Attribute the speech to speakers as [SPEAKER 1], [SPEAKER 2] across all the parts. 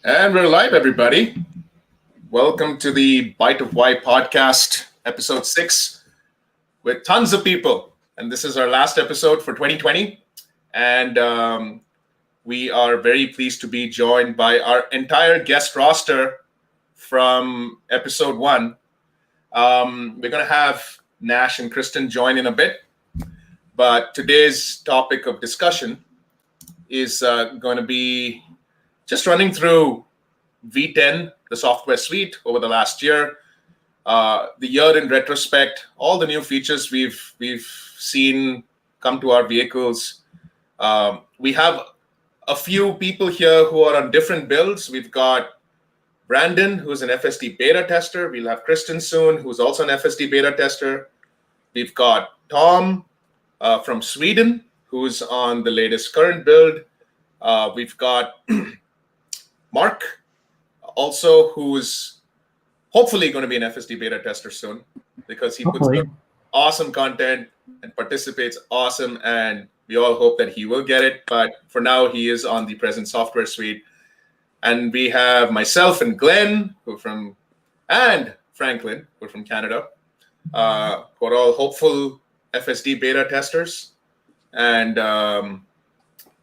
[SPEAKER 1] And we're live, everybody. Welcome to the ByteofWhy podcast, episode 6, with tons of people. And this is our last episode for 2020. And we are very pleased to be joined by our entire guest roster from episode 1. We're going to have Nash and Kristen join in a bit. But today's topic of discussion is going to be just running through V10, the software suite over the last year, the year in retrospect, all the new features we've seen come to our vehicles. We have a few people here who are on different builds. We've got Brandon, who's an FSD beta tester. We'll have Kristen soon, who's also an FSD beta tester. We've got Tom from Sweden, who's on the latest current build. We've got Mark, also, who's hopefully going to be an FSD beta tester soon because he puts out awesome content and participates awesome, and we all hope that he will get it. But for now, he is on the present software suite. And we have myself and Glenn, and Franklin, who are from Canada, who are all hopeful FSD beta testers. And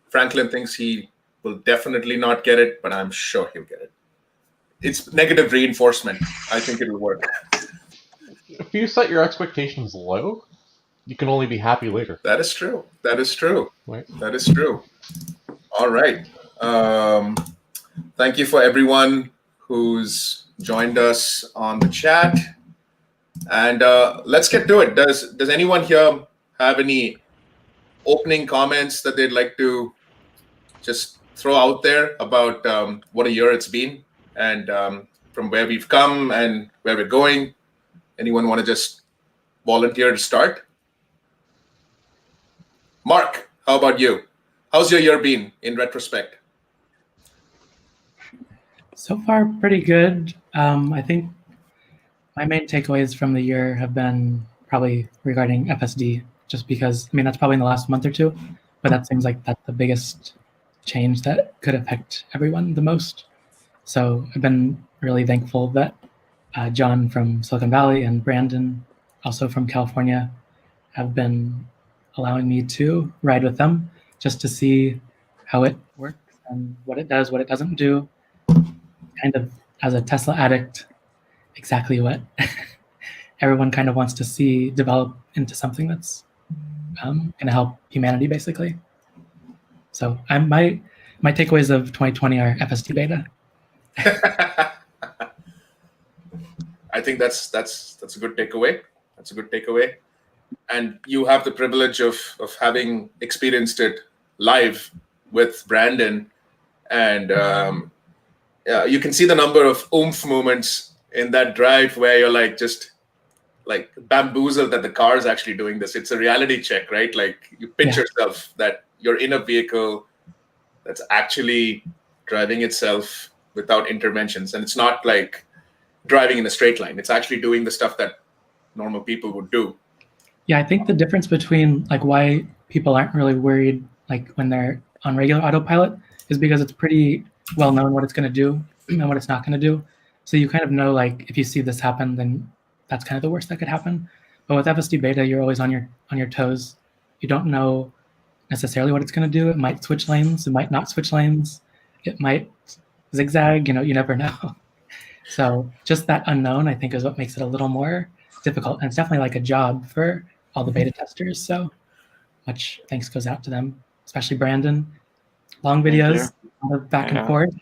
[SPEAKER 1] Franklin thinks he will definitely not get it, but I'm sure he'll get it. It's negative reinforcement. I think it'll work.
[SPEAKER 2] If you set your expectations low, you can only be happy later.
[SPEAKER 1] That is true. That is true.
[SPEAKER 2] Right.
[SPEAKER 1] That is true. All right. Thank you for everyone who's joined us on the chat. And let's get to it. Does anyone here have any opening comments that they'd like to just throw out there about what a year it's been and from where we've come and where we're going? Anyone want to just volunteer to start? Mark, how about you? How's your year been in retrospect?
[SPEAKER 3] So far, pretty good. I think my main takeaways from the year have been probably regarding FSD, just because, that's probably in the last month or two, but that seems like that's the biggest change that could affect everyone the most. So I've been really thankful that John from Silicon Valley and Brandon, also from California, have been allowing me to ride with them just to see how it works and what it does, what it doesn't do. Kind of as a Tesla addict, exactly what everyone kind of wants to see develop into something that's going to help humanity, basically. So my takeaways of 2020 are FSD beta.
[SPEAKER 1] I think that's a good takeaway. That's a good takeaway. And you have the privilege of having experienced it live with Brandon, and you can see the number of oomph moments in that drive where you're like just like bamboozled that the car is actually doing this. It's a reality check, right? Like you pitch yourself that you're in a vehicle that's actually driving itself without interventions. And it's not like driving in a straight line. It's actually doing the stuff that normal people would do.
[SPEAKER 3] Yeah, I think the difference between like why people aren't really worried like when they're on regular autopilot is because it's pretty well known what it's going to do and what it's not going to do. So you kind of know, like, if you see this happen, then that's kind of the worst that could happen. But with FSD beta, you're always on your toes. You don't know necessarily what it's going to do. It might switch lanes. It might not switch lanes. It might zigzag. You never know. So just that unknown, I think, is what makes it a little more difficult. And it's definitely like a job for all the beta testers. So much thanks goes out to them, especially Brandon. Long videos, back and forth.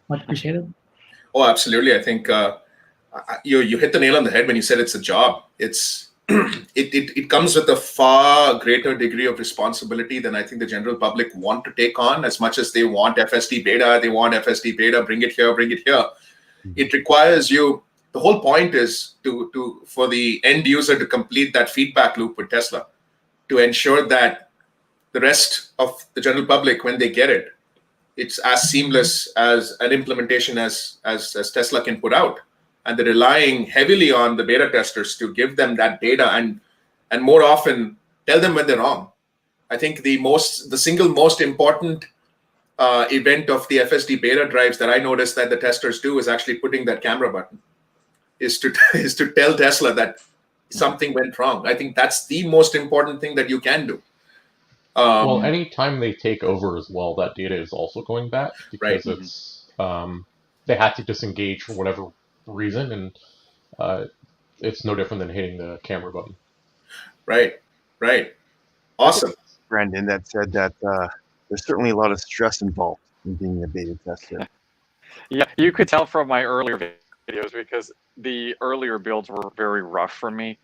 [SPEAKER 3] Much appreciated.
[SPEAKER 1] Oh, absolutely. I think you hit the nail on the head when you said it's a job. It comes with a far greater degree of responsibility than I think the general public want to take on. As much as they want FSD beta, bring it here. It requires you. The whole point is for the end user to complete that feedback loop with Tesla, to ensure that the rest of the general public, when they get it, it's as seamless as an implementation as Tesla can put out. And they're relying heavily on the beta testers to give them that data and more often tell them when they're wrong. I think the single most important event of the FSD beta drives that I noticed that the testers do is actually putting that camera button, is to is to tell Tesla that something went wrong. I think that's the most important thing that you can do.
[SPEAKER 2] Well, anytime they take over as well, that data is also going back
[SPEAKER 1] Right.
[SPEAKER 2] because it's they had to disengage for whatever reason, and it's no different than hitting the camera button.
[SPEAKER 1] Right. Awesome.
[SPEAKER 4] Brandon, that said that there's certainly a lot of stress involved in being a beta tester.
[SPEAKER 5] Yeah, you could tell from my earlier videos because the earlier builds were very rough for me,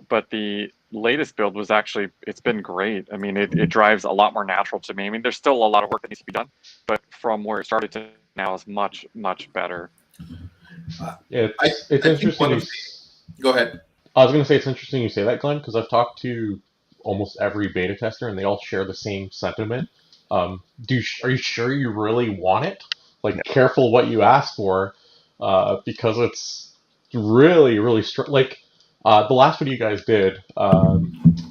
[SPEAKER 5] but the latest build was actually, it's been great. I mean, it drives a lot more natural to me. I mean, there's still a lot of work that needs to be done, but from where it started to now is much, much better.
[SPEAKER 2] It's interesting.
[SPEAKER 1] Go ahead.
[SPEAKER 2] I was going to say it's interesting you say that, Glenn, because I've talked to almost every beta tester, and they all share the same sentiment. Are you sure you really want it? Like, careful what you ask for, because it's really, really like the last video you guys did,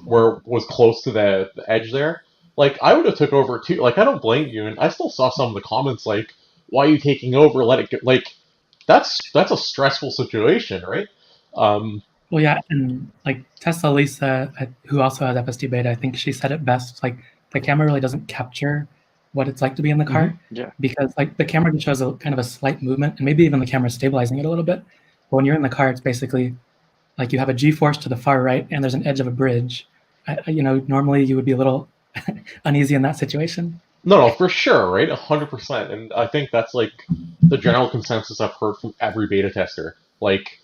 [SPEAKER 2] where it was close to the edge there. Like, I would have took over too. Like, I don't blame you, and I still saw some of the comments like, "Why are you taking over? Let it go." Like, that's a stressful situation, right?
[SPEAKER 3] Well, yeah, and like Tesla Lisa, who also has FSD beta, I think she said it best. Like the camera really doesn't capture what it's like to be in the car,
[SPEAKER 5] Yeah.
[SPEAKER 3] because like the camera just shows a kind of a slight movement, and maybe even the camera is stabilizing it a little bit. But when you're in the car, it's basically like you have a G-force to the far right, and there's an edge of a bridge. Normally you would be a little uneasy in that situation.
[SPEAKER 2] No, for sure, right? 100%. And I think that's like the general consensus I've heard from every beta tester. Like,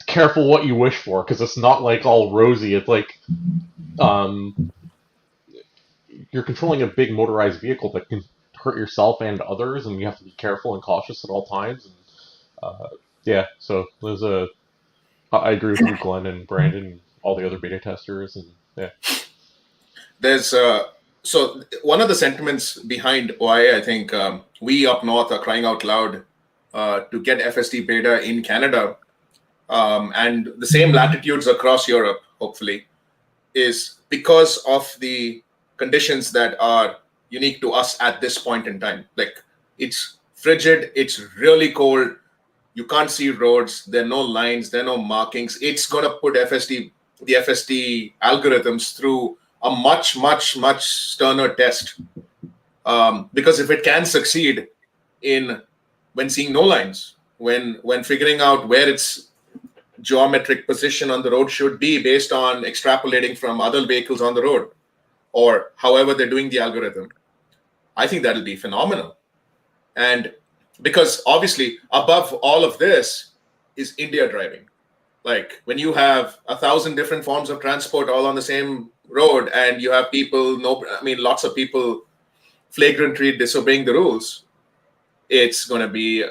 [SPEAKER 2] careful what you wish for, because it's not like all rosy. It's like you're controlling a big motorized vehicle that can hurt yourself and others, and you have to be careful and cautious at all times. And yeah, so I agree with you, Glenn and Brandon, and all the other beta testers, and yeah.
[SPEAKER 1] There's so one of the sentiments behind why I think we up north are crying out loud to get FSD beta in Canada, and the same latitudes across Europe, hopefully, is because of the conditions that are unique to us at this point in time. Like, it's frigid, it's really cold, you can't see roads, there are no lines, there are no markings. It's going to put the FSD algorithms through a much, much, much sterner test. Because if it can succeed when seeing no lines, when figuring out where its geometric position on the road should be based on extrapolating from other vehicles on the road, or however they're doing the algorithm, I think that'll be phenomenal. And because obviously above all of this is India driving. Like, when you have 1,000 different forms of transport all on the same road, and you have lots of people flagrantly disobeying the rules, it's going to be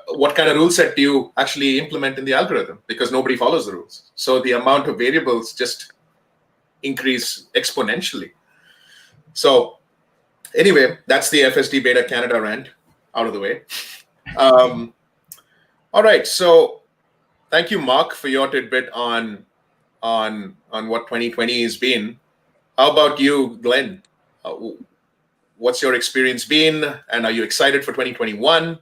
[SPEAKER 1] what kind of rule set do you actually implement in the algorithm? Because nobody follows the rules. So the amount of variables just increase exponentially. So anyway, that's the FSD Beta Canada rant out of the way. All right. So thank you, Mark, for your tidbit on what 2020 has been. How about you, Glenn? What's your experience been, and are you excited for 2021?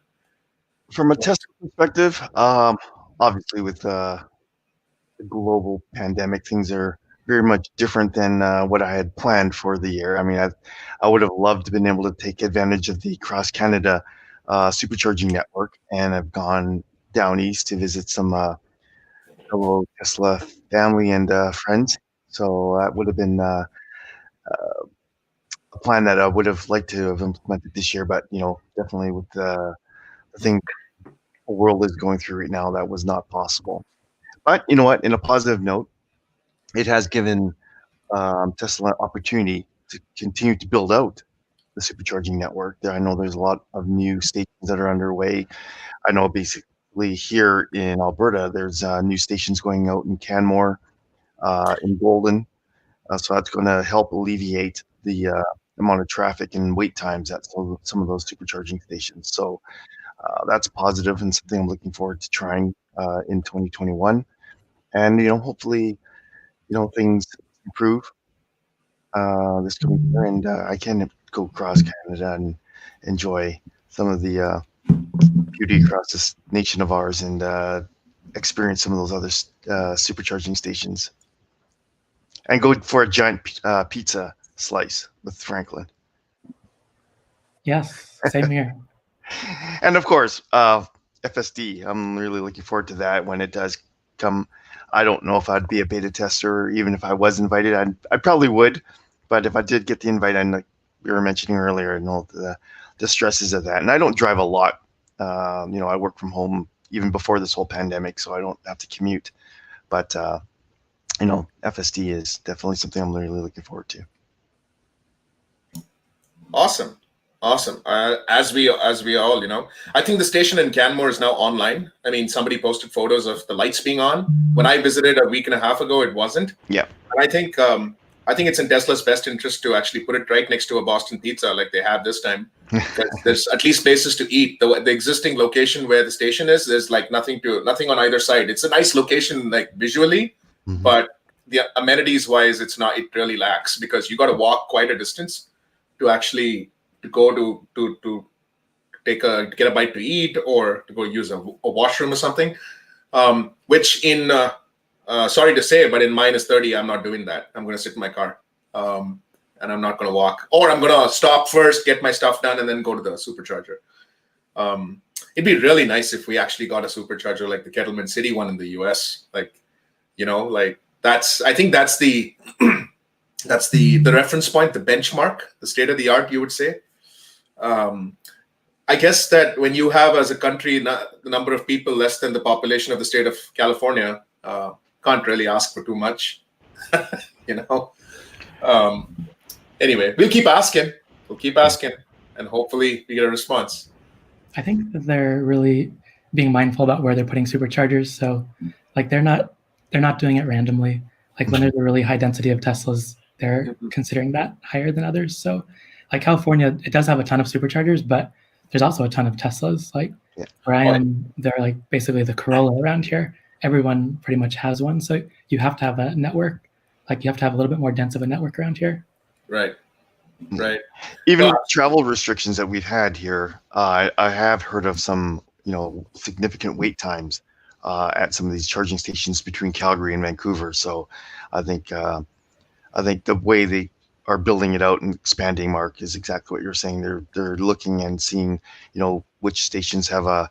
[SPEAKER 4] From a tester perspective, obviously with the global pandemic, things are very much different than what I had planned for the year. I mean, I would have loved to been able to take advantage of the cross Canada Supercharging Network, and I've gone down east to visit some fellow Tesla family and friends. So that would have been a plan that I would have liked to have implemented this year, but definitely with the thing the world is going through right now, that was not possible. But you know what? In a positive note, it has given Tesla an opportunity to continue to build out the supercharging network. I know there's a lot of new stations that are underway. I know basically here in Alberta, there's new stations going out in Canmore, in Golden. So that's going to help alleviate the amount of traffic and wait times at some of those supercharging stations. So that's positive and something I'm looking forward to trying in 2021. And hopefully, things improve this coming year, and I can go across Canada and enjoy some of the beauty across this nation of ours and experience some of those other supercharging stations. And go for a giant pizza slice with Franklin.
[SPEAKER 3] Yes, same here.
[SPEAKER 4] And of course, FSD. I'm really looking forward to that when it does come. I don't know if I'd be a beta tester, even if I was invited. I probably would, but if I did get the invite, and like we were mentioning earlier, and all the stresses of that. And I don't drive a lot. I work from home even before this whole pandemic, so I don't have to commute. But FSD is definitely something I'm really looking forward to.
[SPEAKER 1] Awesome. As we all, I think the station in Canmore is now online. I mean, somebody posted photos of the lights being on. When I visited a week and a half ago, it wasn't.
[SPEAKER 4] Yeah.
[SPEAKER 1] And I think it's in Tesla's best interest to actually put it right next to a Boston Pizza like they have this time. There's at least places to eat. The existing location where the station is, there's like nothing on either side. It's a nice location, like visually, but the amenities wise, it really lacks, because you got to walk quite a distance to actually go to get a bite to eat, or to go use a washroom or something. Which in sorry to say, but in -30, I'm not doing that. I'm going to sit in my car, and I'm not going to walk, or I'm going to stop first, get my stuff done, and then go to the supercharger. It'd be really nice if we actually got a supercharger like the Kettleman City one in the US. I think that's the that's the reference point, the benchmark, the state of the art, you would say. I guess that when you have, as a country, the number of people less than the population of the state of California, can't really ask for too much. Anyway, we'll keep asking, and hopefully we get a response.
[SPEAKER 3] I think that they're really being mindful about where they're putting superchargers. So, like, they're not doing it randomly. Like, when there's a really high density of Teslas, they're considering that higher than others. So, like, California, it does have a ton of superchargers, but there's also a ton of Teslas. Like, where I am, they're like basically the Corolla around here. Everyone pretty much has one. So you have to have a network. Like, you have to have a little bit more dense of a network around here.
[SPEAKER 1] Right.
[SPEAKER 4] Even with travel restrictions that we've had here, I have heard of some, significant wait times at some of these charging stations between Calgary and Vancouver. So I think the way they are building it out and expanding, Mark, is exactly what you're saying. They're looking and seeing, which stations have a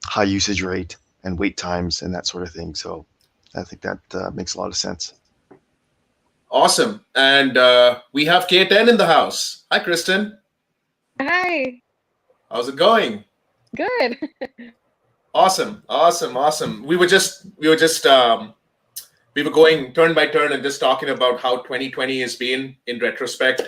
[SPEAKER 4] high usage rate and wait times and that sort of thing. So I think that makes a lot of sense.
[SPEAKER 1] Awesome. And we have K10 in the house. Hi, Kristen.
[SPEAKER 6] Hi.
[SPEAKER 1] How's it going?
[SPEAKER 6] Good.
[SPEAKER 1] Awesome. We were going turn by turn and just talking about how 2020 has been in retrospect,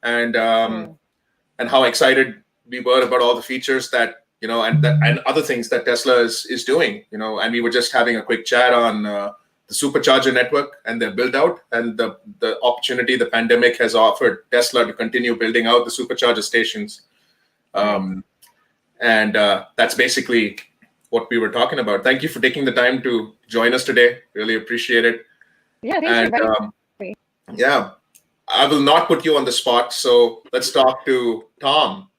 [SPEAKER 1] and how excited we were about all the features that, and other things that Tesla is doing, and we were just having a quick chat on the Supercharger Network and their build out, and the opportunity the pandemic has offered Tesla to continue building out the supercharger stations. And that's basically what we were talking about. Thank you for taking the time to join us today. Really appreciate it.
[SPEAKER 6] Yeah, thanks for inviting me.
[SPEAKER 1] Yeah, I will not put you on the spot. So let's talk to Tom.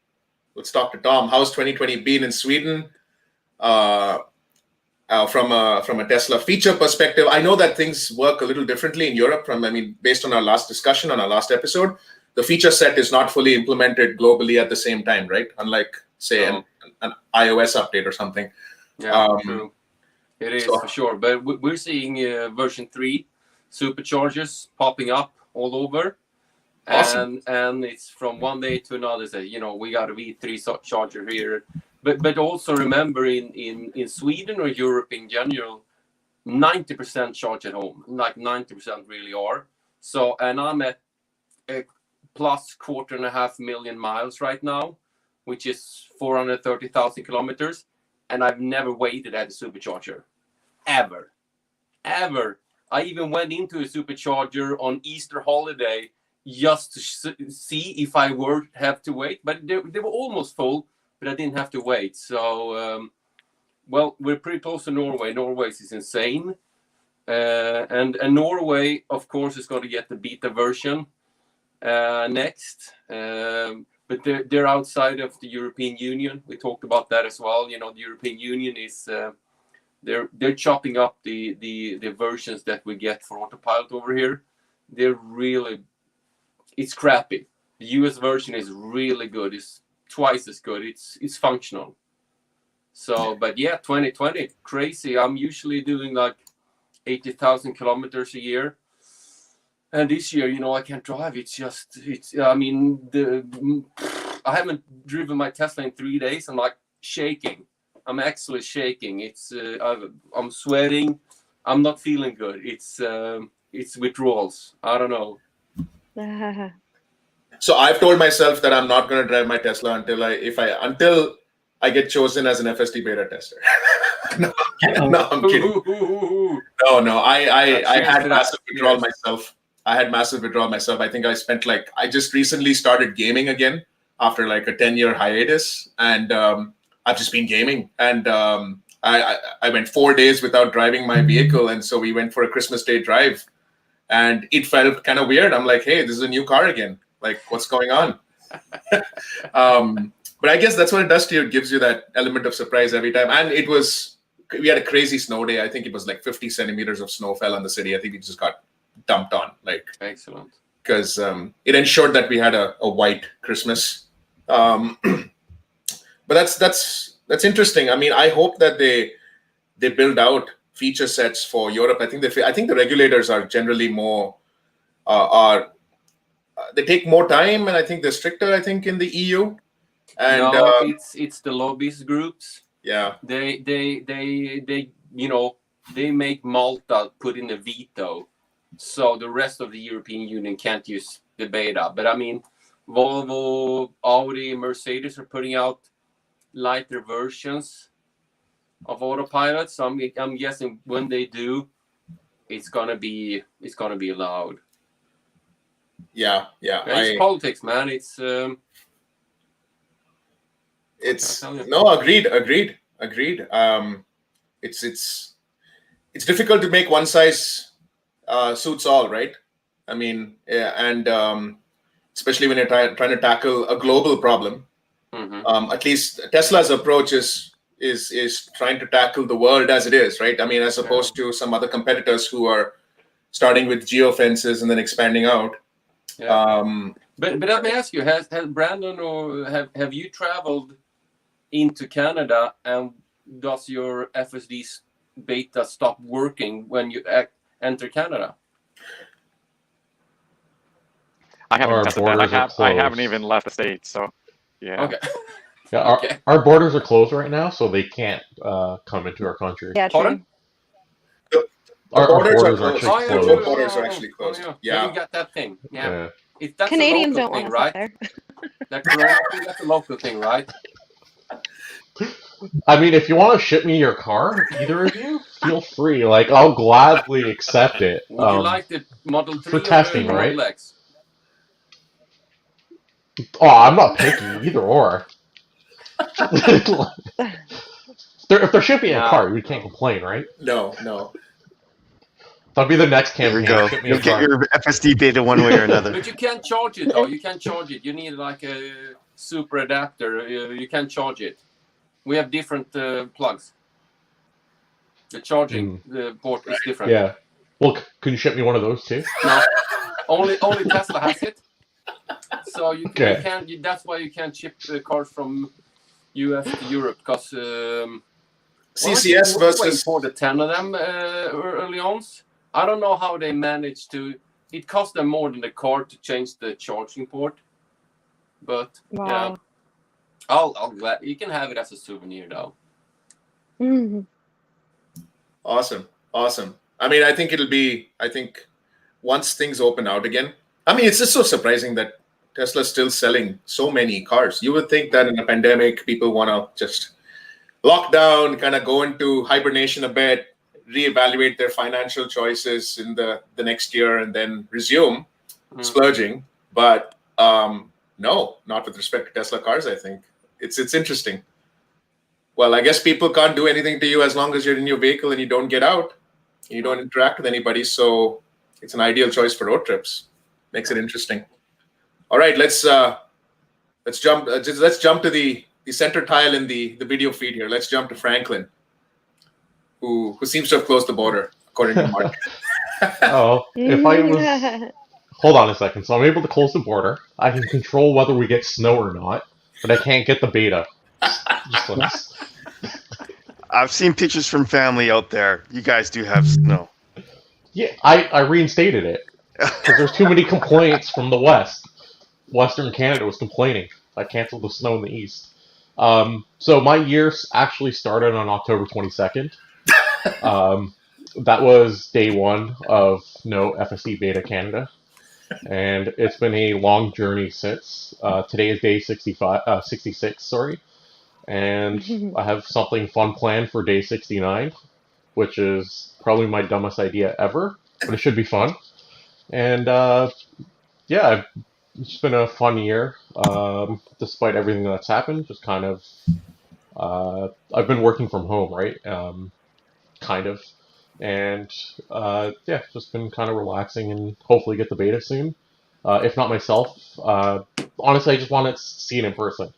[SPEAKER 1] How's 2020 been in Sweden? From a Tesla feature perspective, I know that things work a little differently in Europe. Based on our last discussion on our last episode, the feature set is not fully implemented globally at the same time, right? Unlike, say, an iOS update or something.
[SPEAKER 7] Yeah, true. It is for sure. But we're seeing version 3 superchargers popping up all over.
[SPEAKER 1] Awesome.
[SPEAKER 7] And it's from one day to another. Say, we got a V3 charger here. But also remember, in Sweden or Europe in general, 90% charge at home. Like 90% really are. So, and I'm at plus 2.5 million miles right now, which is 430,000 kilometers. And I've never waited at a supercharger. Ever. I even went into a supercharger on Easter holiday just to see if I would have to wait. But they were almost full, but I didn't have to wait. So, we're pretty close to Norway. Norway is insane. And Norway, of course, is going to get the beta version next. but they're outside of the European Union. We talked about that as well. You know, the European Union is they're chopping up the versions that we get for Autopilot over here. It's crappy. The US version is really good. It's twice as good. It's functional. So, but yeah, 2020, crazy. I'm usually doing like 80,000 kilometers a year. And this year, you know, I can't drive. I haven't driven my Tesla in 3 days. I'm like shaking. I'm actually shaking. I'm sweating. I'm not feeling good. It's withdrawals. I don't know.
[SPEAKER 1] So I've told myself that I'm not going to drive my Tesla until I get chosen as an FSD beta tester. No, I'm kidding. No. I had massive withdrawal myself. I think I just recently started gaming again after like a 10-year hiatus, and I've just been gaming. And I went 4 days without driving my vehicle, and so we went for a Christmas Day drive, and it felt kind of weird. I'm like, hey, this is a new car again. Like, what's going on? But I guess that's what it does to you. It gives you that element of surprise every time. And we had a crazy snow day. I think it was like 50 centimeters of snow fell on the city. I think it just got dumped on. Like,
[SPEAKER 7] excellent.
[SPEAKER 1] Because it ensured that we had a white Christmas. But that's interesting. I mean, I hope that they build out feature sets for Europe. I think the regulators are generally more they take more time, and I think they're stricter. I think in the EU. And
[SPEAKER 7] no, it's the lobbyist groups.
[SPEAKER 1] Yeah.
[SPEAKER 7] They you know, they make Malta put in a veto, so the rest of the European Union can't use the beta. But I mean, Volvo, Audi, Mercedes are putting out lighter versions of Autopilot. So I'm guessing when they do, it's gonna be allowed.
[SPEAKER 1] Yeah.
[SPEAKER 7] It's politics, man. It's
[SPEAKER 1] no, agreed. It's difficult to make one size suits all, right? I mean, yeah, and especially when you're trying to tackle a global problem.
[SPEAKER 7] Mm-hmm.
[SPEAKER 1] At least Tesla's approach is trying to tackle the world as it is, right? I mean, as opposed to some other competitors who are starting with geofences and then expanding out.
[SPEAKER 7] Yeah. But let me ask you: Has Brandon or have you traveled into Canada, and does your FSD beta stop working when you enter Canada?
[SPEAKER 5] I haven't
[SPEAKER 2] Our
[SPEAKER 5] tested that.
[SPEAKER 2] borders are
[SPEAKER 5] I haven't
[SPEAKER 2] closed.
[SPEAKER 5] even left the States, so yeah.
[SPEAKER 7] Okay.
[SPEAKER 2] Yeah,
[SPEAKER 7] Okay.
[SPEAKER 2] our borders are closed right now, so they can't come into our country.
[SPEAKER 6] Yeah, true.
[SPEAKER 7] Pardon?
[SPEAKER 2] Our borders are
[SPEAKER 1] closed.
[SPEAKER 2] actually
[SPEAKER 1] The
[SPEAKER 2] closed.
[SPEAKER 1] borders are actually closed.
[SPEAKER 7] Yeah, you got that thing. Yeah.
[SPEAKER 2] Yeah.
[SPEAKER 7] That's
[SPEAKER 6] Canadians
[SPEAKER 7] a
[SPEAKER 6] don't
[SPEAKER 7] local
[SPEAKER 6] want
[SPEAKER 7] thing,
[SPEAKER 6] us
[SPEAKER 7] right?
[SPEAKER 6] there.
[SPEAKER 7] That's a local thing, right?
[SPEAKER 2] I mean, if you want to ship me your car, either of you, feel free. Like, I'll gladly accept it.
[SPEAKER 7] Would you like the Model 3
[SPEAKER 2] for testing,
[SPEAKER 7] or the Model
[SPEAKER 2] right?
[SPEAKER 7] X?
[SPEAKER 2] Oh, I'm not picky, either or. If they're shipping a car, we can't complain, right?
[SPEAKER 1] No.
[SPEAKER 2] That'll be the next
[SPEAKER 4] There
[SPEAKER 2] campaign.
[SPEAKER 4] we go.
[SPEAKER 2] Ship me
[SPEAKER 4] You'll
[SPEAKER 2] a
[SPEAKER 4] get
[SPEAKER 2] car.
[SPEAKER 4] your FSD beta one way or another.
[SPEAKER 7] But you can't charge it, though. You can't charge it. You need like a super adapter. You can't charge it. We have different plugs. The charging port is different.
[SPEAKER 2] Yeah. Well, can you ship me one of those too?
[SPEAKER 7] No, only Tesla has it. So you
[SPEAKER 2] Okay.
[SPEAKER 7] can't. That's why you can't ship cars from US to Europe, because
[SPEAKER 1] CCS versus
[SPEAKER 7] for the 10 of them early on. I don't know how they managed to. It cost them more than the car to change the charging port. But
[SPEAKER 6] Wow.
[SPEAKER 7] yeah, I'll glad you can have it as a souvenir though.
[SPEAKER 6] Mm-hmm.
[SPEAKER 1] Awesome. I mean, I think once things open out again, I mean, it's just so surprising that Tesla's still selling so many cars. You would think that in a pandemic, people want to just lock down, kind of go into hibernation a bit, reevaluate their financial choices in the next year, and then resume splurging. But no, not with respect to Tesla cars, I think. It's interesting. Well, I guess people can't do anything to you as long as you're in your vehicle and you don't get out. You don't interact with anybody. So it's an ideal choice for road trips. Makes it interesting. All right, let's let's jump to the center tile in the video feed here. Let's jump to Franklin, who seems to have closed the border, according to Mark.
[SPEAKER 2] Oh, if I was... Hold on a second. So I'm able to close the border. I can control whether we get snow or not, but I can't get the beta.
[SPEAKER 4] I've seen pictures from family out there. You guys do have snow.
[SPEAKER 2] Yeah, I reinstated it because there's too many complaints from the West. Western Canada was complaining. I canceled the snow in the East. So my year actually started on October 22nd. That was day one of no FSD Beta Canada. And it's been a long journey since. Today is day 66, sorry. And I have something fun planned for day 69, which is probably my dumbest idea ever, but it should be fun. And yeah, it's been a fun year, despite everything that's happened. Just kind of, I've been working from home, right? Kind of. And yeah, just been kind of relaxing and hopefully get the beta soon. If not myself, honestly, I just want to see it in person.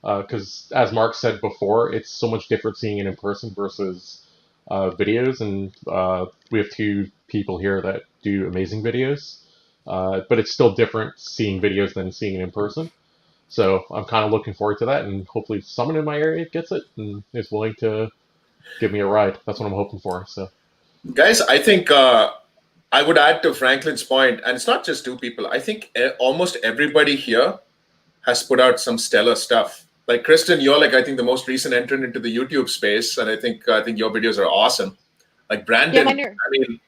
[SPEAKER 2] Because as Mark said before, it's so much different seeing it in person versus videos. And we have two people here that do amazing videos. But it's still different seeing videos than seeing it in person. So I'm kind of looking forward to that. And hopefully someone in my area gets it and is willing to give me a ride. That's what I'm hoping for. So.
[SPEAKER 1] Guys, I think I would add to Franklin's point, and it's not just two people. I think almost everybody here has put out some stellar stuff. Like Kristen, you're like I think the most recent entrant into the YouTube space, and I think your videos are awesome. Like Brandon,
[SPEAKER 6] Yeah,
[SPEAKER 1] I mean,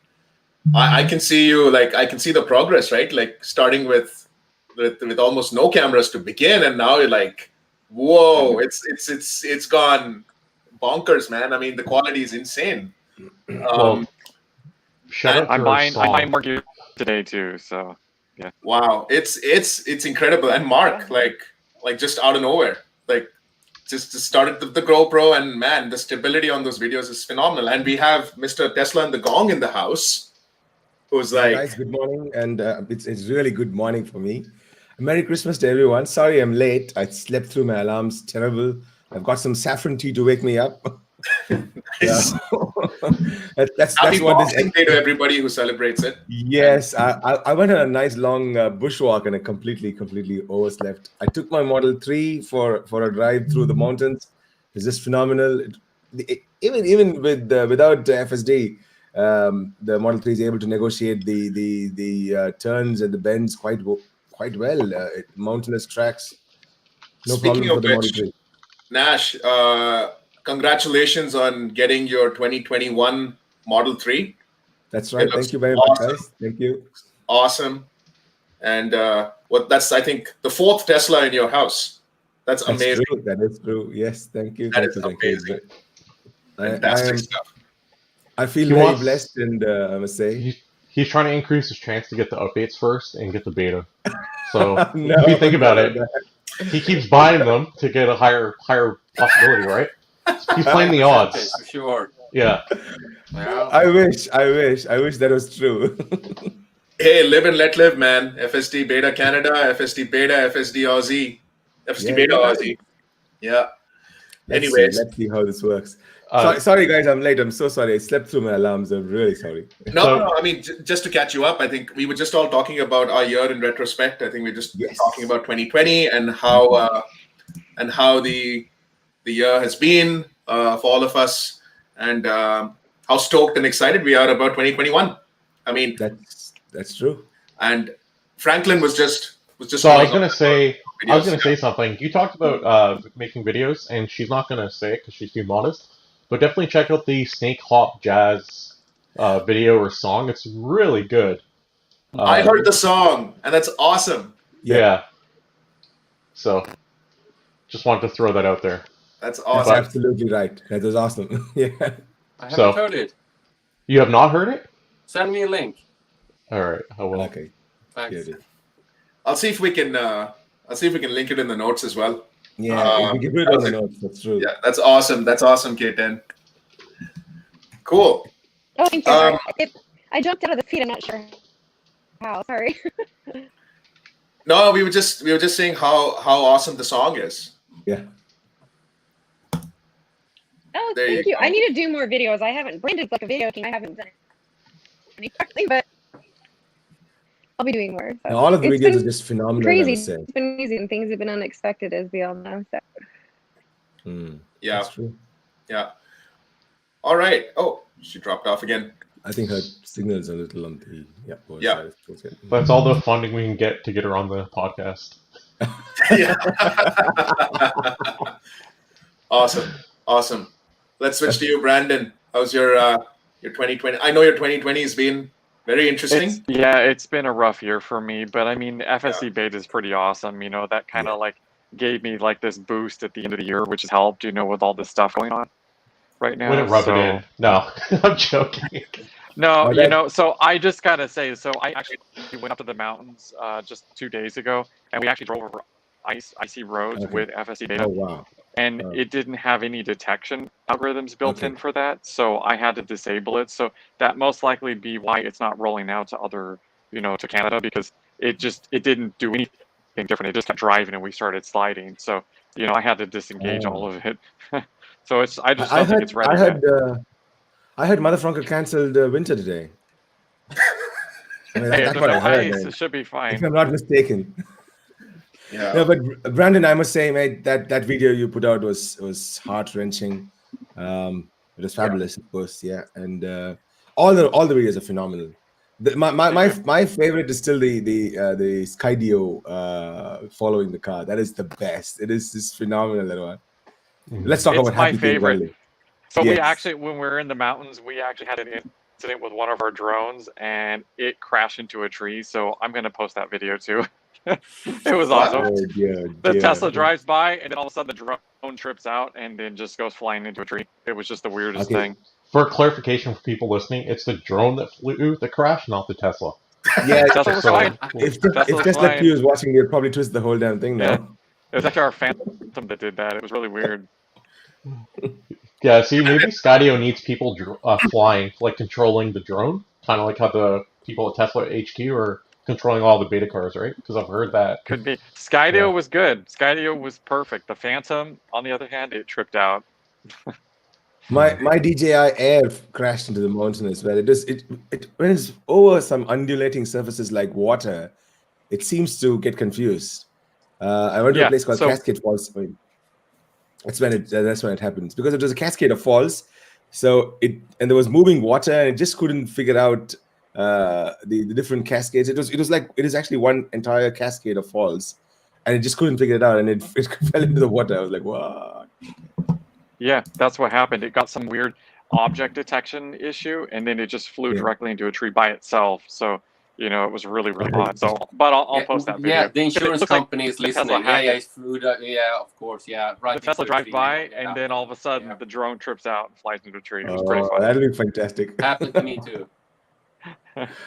[SPEAKER 1] I can see you like I can see the progress, right? Like starting with almost no cameras to begin, and now you're like, whoa, it's gone bonkers, man. I mean, the quality is insane.
[SPEAKER 2] Well, shout out to
[SPEAKER 5] I'm
[SPEAKER 2] our
[SPEAKER 5] buying
[SPEAKER 2] song.
[SPEAKER 5] more gear today too. So yeah.
[SPEAKER 1] Wow, it's incredible. And Mark, like just out of nowhere, like just started the GoPro, and man, the stability on those videos is phenomenal. And we have Mr. Tesla and the Gong in the house, who's like,
[SPEAKER 8] guys, good morning, and it's really good morning for me. Merry Christmas to everyone. Sorry I'm late. I slept through my alarms. Terrible. I've got some saffron tea to wake me up.
[SPEAKER 1] nice.
[SPEAKER 8] that's
[SPEAKER 1] Happy
[SPEAKER 8] what
[SPEAKER 1] Boxing
[SPEAKER 8] this.
[SPEAKER 1] Day to everybody who celebrates it.
[SPEAKER 8] Yes, I went on a nice long bushwalk and I completely overslept. I took my Model 3 for a drive through the mountains. It's just phenomenal. Even without FSD, the Model 3 is able to negotiate the turns and the bends quite well. Mountainous tracks, no
[SPEAKER 1] Speaking
[SPEAKER 8] problem for
[SPEAKER 1] of
[SPEAKER 8] the Model
[SPEAKER 1] which,
[SPEAKER 8] 3.
[SPEAKER 1] Nash, congratulations on getting your 2021 Model 3.
[SPEAKER 8] That's right.
[SPEAKER 1] It looks
[SPEAKER 8] Thank you very
[SPEAKER 1] awesome.
[SPEAKER 8] much, guys. Thank you.
[SPEAKER 1] Awesome. And that's I think the fourth Tesla in your house. That's amazing.
[SPEAKER 8] True. That is true. Yes, thank you.
[SPEAKER 1] That
[SPEAKER 8] Thank
[SPEAKER 1] is
[SPEAKER 8] you.
[SPEAKER 1] amazing.
[SPEAKER 8] I
[SPEAKER 1] Fantastic stuff.
[SPEAKER 8] I feel
[SPEAKER 2] He
[SPEAKER 8] very
[SPEAKER 2] wants-
[SPEAKER 8] blessed, and I must say.
[SPEAKER 2] He's trying to increase his chance to get the updates first and get the beta. So
[SPEAKER 8] No,
[SPEAKER 2] if you think about
[SPEAKER 8] no,
[SPEAKER 2] it,
[SPEAKER 8] no.
[SPEAKER 2] he keeps buying them to get a higher possibility, right? He's playing the odds.
[SPEAKER 7] For sure.
[SPEAKER 2] Yeah.
[SPEAKER 7] Yeah.
[SPEAKER 8] I wish that was true.
[SPEAKER 1] Hey, live and let live, man. FSD Beta Canada, FSD Beta, FSD Aussie, FSD
[SPEAKER 8] Yeah,
[SPEAKER 1] Beta
[SPEAKER 8] yeah.
[SPEAKER 1] Aussie. Yeah.
[SPEAKER 8] Let's
[SPEAKER 1] Anyways.
[SPEAKER 8] see how this works. Sorry, guys, I'm late. I'm so sorry. I slept through my alarms. I'm really sorry.
[SPEAKER 1] No. I mean, just to catch you up, I think we were just all talking about our year in retrospect. I think we're just talking about 2020 and how the year has been for all of us, and how stoked and excited we are about 2021. I mean,
[SPEAKER 8] that's true.
[SPEAKER 1] And Franklin was just.
[SPEAKER 2] So I was gonna say something. You talked about making videos, and she's not gonna say it because she's too modest. But definitely check out the Snake Hop Jazz video or song. It's really good.
[SPEAKER 1] I heard the song, and that's awesome.
[SPEAKER 2] Yeah. So, just wanted to throw that out there.
[SPEAKER 1] That's awesome.
[SPEAKER 8] That's absolutely right. That was awesome. Yeah.
[SPEAKER 7] I haven't heard it.
[SPEAKER 2] You have not heard it?
[SPEAKER 7] Send me a link.
[SPEAKER 2] All right. I will.
[SPEAKER 8] Okay.
[SPEAKER 7] Thanks.
[SPEAKER 1] I'll see if we can. Link it in the notes as well.
[SPEAKER 8] Yeah, we can put it on the notes. That's true.
[SPEAKER 1] Yeah, that's awesome. That's awesome, K10. Cool.
[SPEAKER 6] Oh, thank you. I jumped out of the feed. I'm not sure how. Sorry.
[SPEAKER 1] No, we were just saying how awesome the song is.
[SPEAKER 8] Yeah.
[SPEAKER 6] Oh,
[SPEAKER 1] There
[SPEAKER 6] thank
[SPEAKER 1] you
[SPEAKER 6] you.
[SPEAKER 1] go.
[SPEAKER 6] I need to do more videos. I haven't. Brandon's like a video king. I haven't done any correctly, but I'll be doing more. So.
[SPEAKER 8] All of the
[SPEAKER 6] It's
[SPEAKER 8] videos
[SPEAKER 6] been
[SPEAKER 8] are just phenomenal, I
[SPEAKER 6] crazy.
[SPEAKER 8] would say.
[SPEAKER 6] It's been amazing. Things have been unexpected, as we all know. So.
[SPEAKER 1] Yeah.
[SPEAKER 8] That's true.
[SPEAKER 1] Yeah. All right. Oh, she dropped off again.
[SPEAKER 8] I think her signal's a little on the
[SPEAKER 1] Yeah.
[SPEAKER 8] side.
[SPEAKER 2] That's all the funding we can get to get her on the podcast.
[SPEAKER 1] Yeah. Awesome. Let's switch to you, Brandon. How's your 2020? I know your 2020 has been very interesting.
[SPEAKER 5] It's been a rough year for me, but I mean, FSD Beta is pretty awesome. You know, that kind of like gave me like this boost at the end of the year, which has helped, you know, with all this stuff going on right now.
[SPEAKER 2] Wouldn't rub it in. No, I'm joking.
[SPEAKER 5] No,
[SPEAKER 8] Well,
[SPEAKER 5] you know, so I just gotta say, so I actually went up to the mountains just 2 days ago, and we actually drove over icy roads with FSD Beta.
[SPEAKER 8] Oh wow.
[SPEAKER 5] And it didn't have any detection algorithms built in for that, so I had to disable it. So that most likely be why it's not rolling out to other, you know, to Canada, because it didn't do anything different. It just kept driving and we started sliding. So, you know, I had to disengage all of it. So I just don't think it's ready yet.
[SPEAKER 8] I heard Motherfranker cancelled winter today. I mean,
[SPEAKER 5] Hey,
[SPEAKER 8] that's
[SPEAKER 5] if
[SPEAKER 8] what I
[SPEAKER 5] there's
[SPEAKER 8] heard.
[SPEAKER 5] ice,
[SPEAKER 8] Man.
[SPEAKER 5] it should be fine.
[SPEAKER 8] If I'm not mistaken.
[SPEAKER 1] Yeah.
[SPEAKER 8] No, but Brandon, I must say, mate, that video you put out was heart wrenching. It was fabulous, of course, yeah. And all the videos are phenomenal. My favorite is still the Skydio following the car. That is the best. It is just phenomenal. That one. Let's talk
[SPEAKER 5] It's
[SPEAKER 8] about
[SPEAKER 5] my
[SPEAKER 8] Happy
[SPEAKER 5] favorite.
[SPEAKER 8] Only.
[SPEAKER 5] So we
[SPEAKER 8] Yes.
[SPEAKER 5] actually, when we were in the mountains, we actually had an incident with one of our drones, and it crashed into a tree. So I'm going to post that video too. It was awesome.
[SPEAKER 8] Oh, dear,
[SPEAKER 5] The
[SPEAKER 8] dear.
[SPEAKER 5] Tesla drives by, and then all of a sudden the drone trips out and then just goes flying into a tree. It was just the weirdest thing.
[SPEAKER 2] For clarification for people listening, it's the drone that flew the crash, not the Tesla.
[SPEAKER 8] Yeah,
[SPEAKER 5] Tesla was
[SPEAKER 2] So-
[SPEAKER 5] fine.
[SPEAKER 8] if
[SPEAKER 5] Tesla's
[SPEAKER 8] Tesla
[SPEAKER 5] fine.
[SPEAKER 8] Q was watching, you'd probably twist the whole damn thing now.
[SPEAKER 5] Yeah. It was actually our Phantom that did that. It was really weird.
[SPEAKER 2] Yeah, see, maybe Skydio needs people flying, like controlling the drone, kind of like how the people at Tesla HQ are controlling all the beta cars, right? Because I've heard that.
[SPEAKER 5] Could be. Skydio
[SPEAKER 2] Yeah.
[SPEAKER 5] was good. Skydio was perfect. The Phantom, on the other hand, it tripped out.
[SPEAKER 8] My DJI Air crashed into the mountain as well. It when it's over some undulating surfaces like water, it seems to get confused. I went to a
[SPEAKER 5] Yeah,
[SPEAKER 8] place called
[SPEAKER 5] so-
[SPEAKER 8] Cascade Falls. That's when it happens, because it was a cascade of falls. So there was moving water, and it just couldn't figure out the different cascades. It is actually one entire cascade of falls, and it just couldn't figure it out, and it fell into the water. I was like, what?
[SPEAKER 5] Yeah, that's what happened. It got some weird object detection issue, and then it just flew
[SPEAKER 8] Yeah.
[SPEAKER 5] directly into a tree by itself. So, you know, it was really, really odd. So, but I'll post that video.
[SPEAKER 7] Yeah, the
[SPEAKER 5] It
[SPEAKER 7] insurance
[SPEAKER 5] looks like
[SPEAKER 7] company is
[SPEAKER 5] the Tesla
[SPEAKER 7] listening.
[SPEAKER 5] hacked it.
[SPEAKER 7] It's food. Yeah, of course. Yeah, right.
[SPEAKER 5] The Tesla
[SPEAKER 7] into
[SPEAKER 5] drives
[SPEAKER 7] tree.
[SPEAKER 5] by,
[SPEAKER 7] Yeah.
[SPEAKER 5] and then all of a sudden
[SPEAKER 7] Yeah.
[SPEAKER 5] the drone trips out and flies into a tree. It was pretty
[SPEAKER 8] Oh,
[SPEAKER 5] funny.
[SPEAKER 8] that'll be fantastic.
[SPEAKER 7] Happened to me too.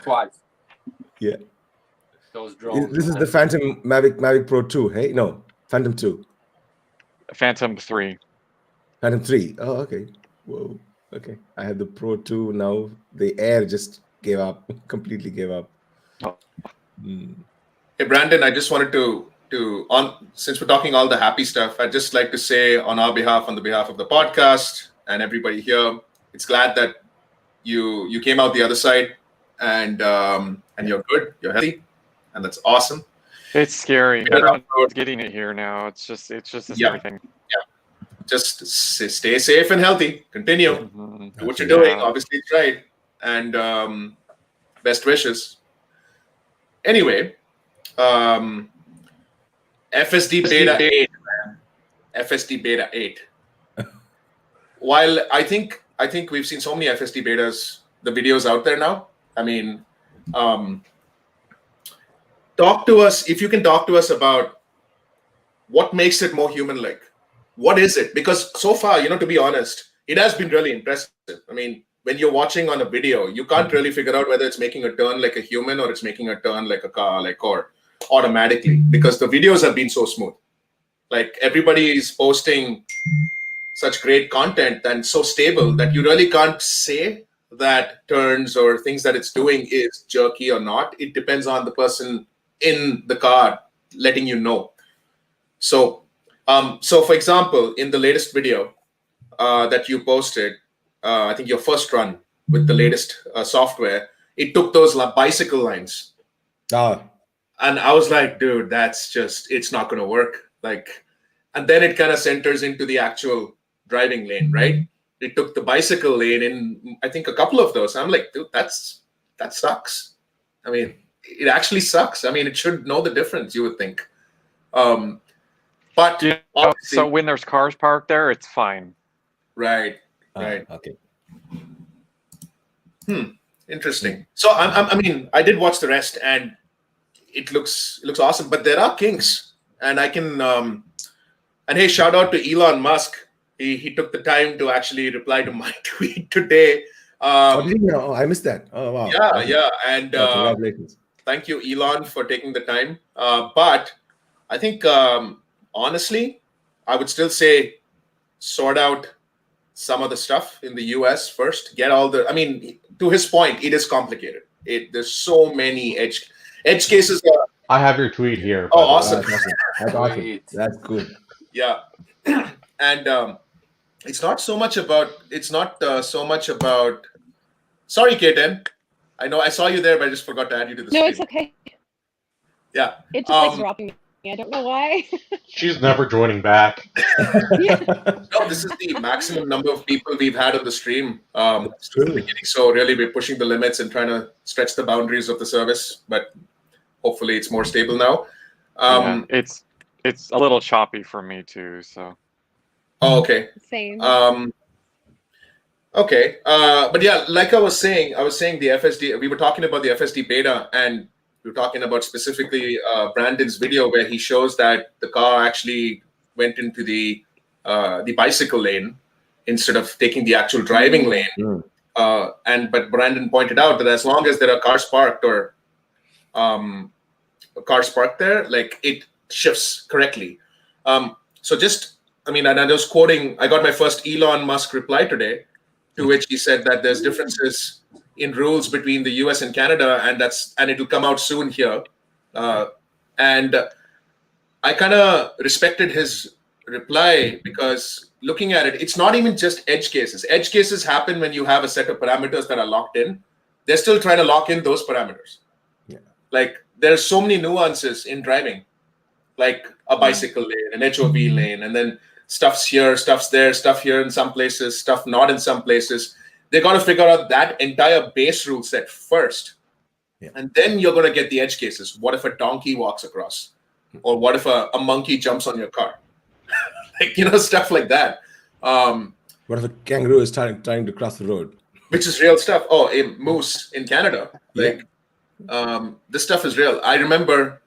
[SPEAKER 7] Twice.
[SPEAKER 8] Yeah.
[SPEAKER 7] Those drones.
[SPEAKER 8] This is the Phantom Mavic Pro 2, hey? No, Phantom 2.
[SPEAKER 5] Phantom 3.
[SPEAKER 8] Phantom 3. Oh, okay. Whoa. Okay. I had the Pro 2 now. The Air just gave up, completely gave up.
[SPEAKER 5] Oh.
[SPEAKER 1] Hey, Brandon, I just wanted to since we're talking all the happy stuff, I'd just like to say on the behalf of the podcast and everybody here, it's glad that you came out the other side and you're good, you're healthy, and that's awesome.
[SPEAKER 5] It's scary.
[SPEAKER 1] Yeah.
[SPEAKER 5] Everyone's getting it here now. It's just a scary thing.
[SPEAKER 1] Just stay safe and healthy. Continue.
[SPEAKER 5] Mhm.
[SPEAKER 1] Do what you're doing.
[SPEAKER 5] Yeah.
[SPEAKER 1] Obviously, it's right. And best wishes. Anyway, FSD Beta 8, man. FSD Beta 8. While I think we've seen so many FSD betas, the videos out there now. I mean, talk to us, if you can talk to us about what makes it more human-like. What is it? Because so far, to be honest, it has been really impressive. I mean, when you're watching on a video, you can't really figure out whether it's making a turn like a human or it's making a turn like a car, or automatically, because the videos have been so smooth. Like, everybody is posting such great content and so stable that you really can't say that turns or things that it's doing is jerky or not. It depends on the person in the car letting you know. So, for example, in the latest video that you posted, I think your first run with the latest software, it took those bicycle lines. And I was like, dude, that's just, it's not going to work. Like, and then it kind of centers into the actual driving lane, right? It took the bicycle lane in, I think, a couple of those. I'm like, dude, that sucks. I mean, it actually sucks. I mean, it should know the difference, you would think. But
[SPEAKER 5] so when there's cars parked there, it's fine.
[SPEAKER 1] Right. Right.
[SPEAKER 8] Okay.
[SPEAKER 1] Interesting. So I mean, I did watch the rest, and it looks awesome. But there are kinks, and I can. And hey, shout out to Elon Musk. He took the time to actually reply to my tweet today.
[SPEAKER 8] Did he? Oh, I missed that. Oh wow.
[SPEAKER 1] Yeah. And
[SPEAKER 8] congratulations.
[SPEAKER 1] Thank you, Elon, for taking the time. But I think honestly, I would still say sort out some of the stuff in the US first. Get all the. I mean, to his point, it is complicated. There's so many edge cases.
[SPEAKER 2] I have your tweet here.
[SPEAKER 1] Oh, awesome!
[SPEAKER 8] That's awesome. That's good.
[SPEAKER 1] Yeah, and it's not so much about. Sorry, K10. I know I saw you there, but I just forgot to add you to the
[SPEAKER 6] No,
[SPEAKER 1] screen.
[SPEAKER 6] it's okay.
[SPEAKER 1] Yeah.
[SPEAKER 6] It just likes dropping me. I don't know why.
[SPEAKER 2] She's never joining back.
[SPEAKER 1] No, this is the maximum number of people we've had on the stream since the beginning. So really, we're pushing the limits and trying to stretch the boundaries of the service. But hopefully, it's more stable now.
[SPEAKER 5] It's a little choppy for me too. So.
[SPEAKER 1] Oh, okay.
[SPEAKER 6] Same.
[SPEAKER 1] Okay. But yeah, like I was saying the FSD. We were talking about the FSD beta, and we were talking about specifically Brandon's video where he shows that the car actually went into the bicycle lane instead of taking the actual driving lane. But Brandon pointed out that as long as there are cars parked or cars parked there, like it shifts correctly. So just, I mean, and I was quoting, I got my first Elon Musk reply today, to which he said that there's differences in rules between the US and Canada, and it'll come out soon here. And I kind of respected his reply because looking at it, it's not even just edge cases. Edge cases happen when you have a set of parameters that are locked in. They're still trying to lock in those parameters. Yeah. Like there's so many nuances in driving, like a bicycle lane, an HOV lane, and then stuff's here, stuff's there, stuff here in some places, stuff not in some places. They got to figure out that entire base rule set first. Yeah. And then you're going to get the edge cases. What if a donkey walks across? Or what if a monkey jumps on your car? Like, stuff like that.
[SPEAKER 8] What if a kangaroo is trying to cross the road?
[SPEAKER 1] Which is real stuff. Oh, a moose in Canada. Like, this stuff is real. I remember,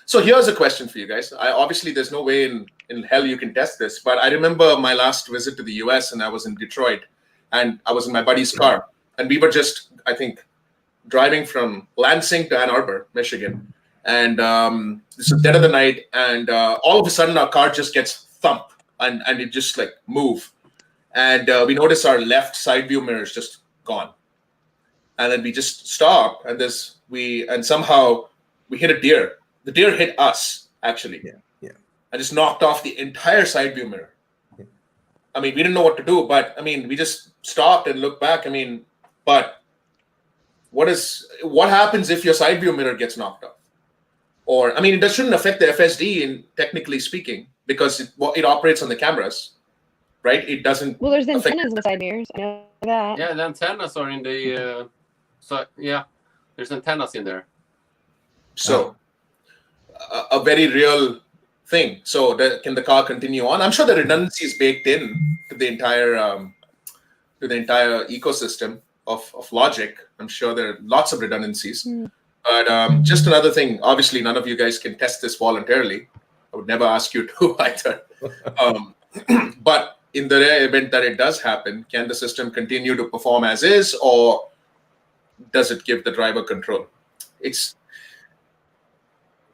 [SPEAKER 1] so here's a question for you guys. Obviously, there's no way in hell you can test this, but I remember my last visit to the US, and I was in Detroit, and I was in my buddy's car, and we were just, I think, driving from Lansing to Ann Arbor, Michigan, and this is dead of the night, and all of a sudden our car just gets thumped, and it just like move, and we notice our left side view mirror is just gone, and then we just stop, and somehow we hit a deer. The deer hit us, actually. Yeah. And just knocked off the entire side view mirror. Yeah. I mean, we didn't know what to do, but I mean, we just stopped and looked back. I mean, but what happens if your side view mirror gets knocked off? Or, I mean, it shouldn't affect the FSD, technically speaking, because it operates on the cameras, right? It doesn't.
[SPEAKER 6] Well, there's antennas in the side mirrors. I know that.
[SPEAKER 7] Yeah, the antennas are in the. There's antennas in there.
[SPEAKER 1] So, a very real thing. So, can the car continue on? I'm sure the redundancy is baked in to the entire ecosystem of logic. I'm sure there are lots of redundancies. But just another thing. Obviously, none of you guys can test this voluntarily. I would never ask you to either. But in the rare event that it does happen, can the system continue to perform as is, or does it give the driver control?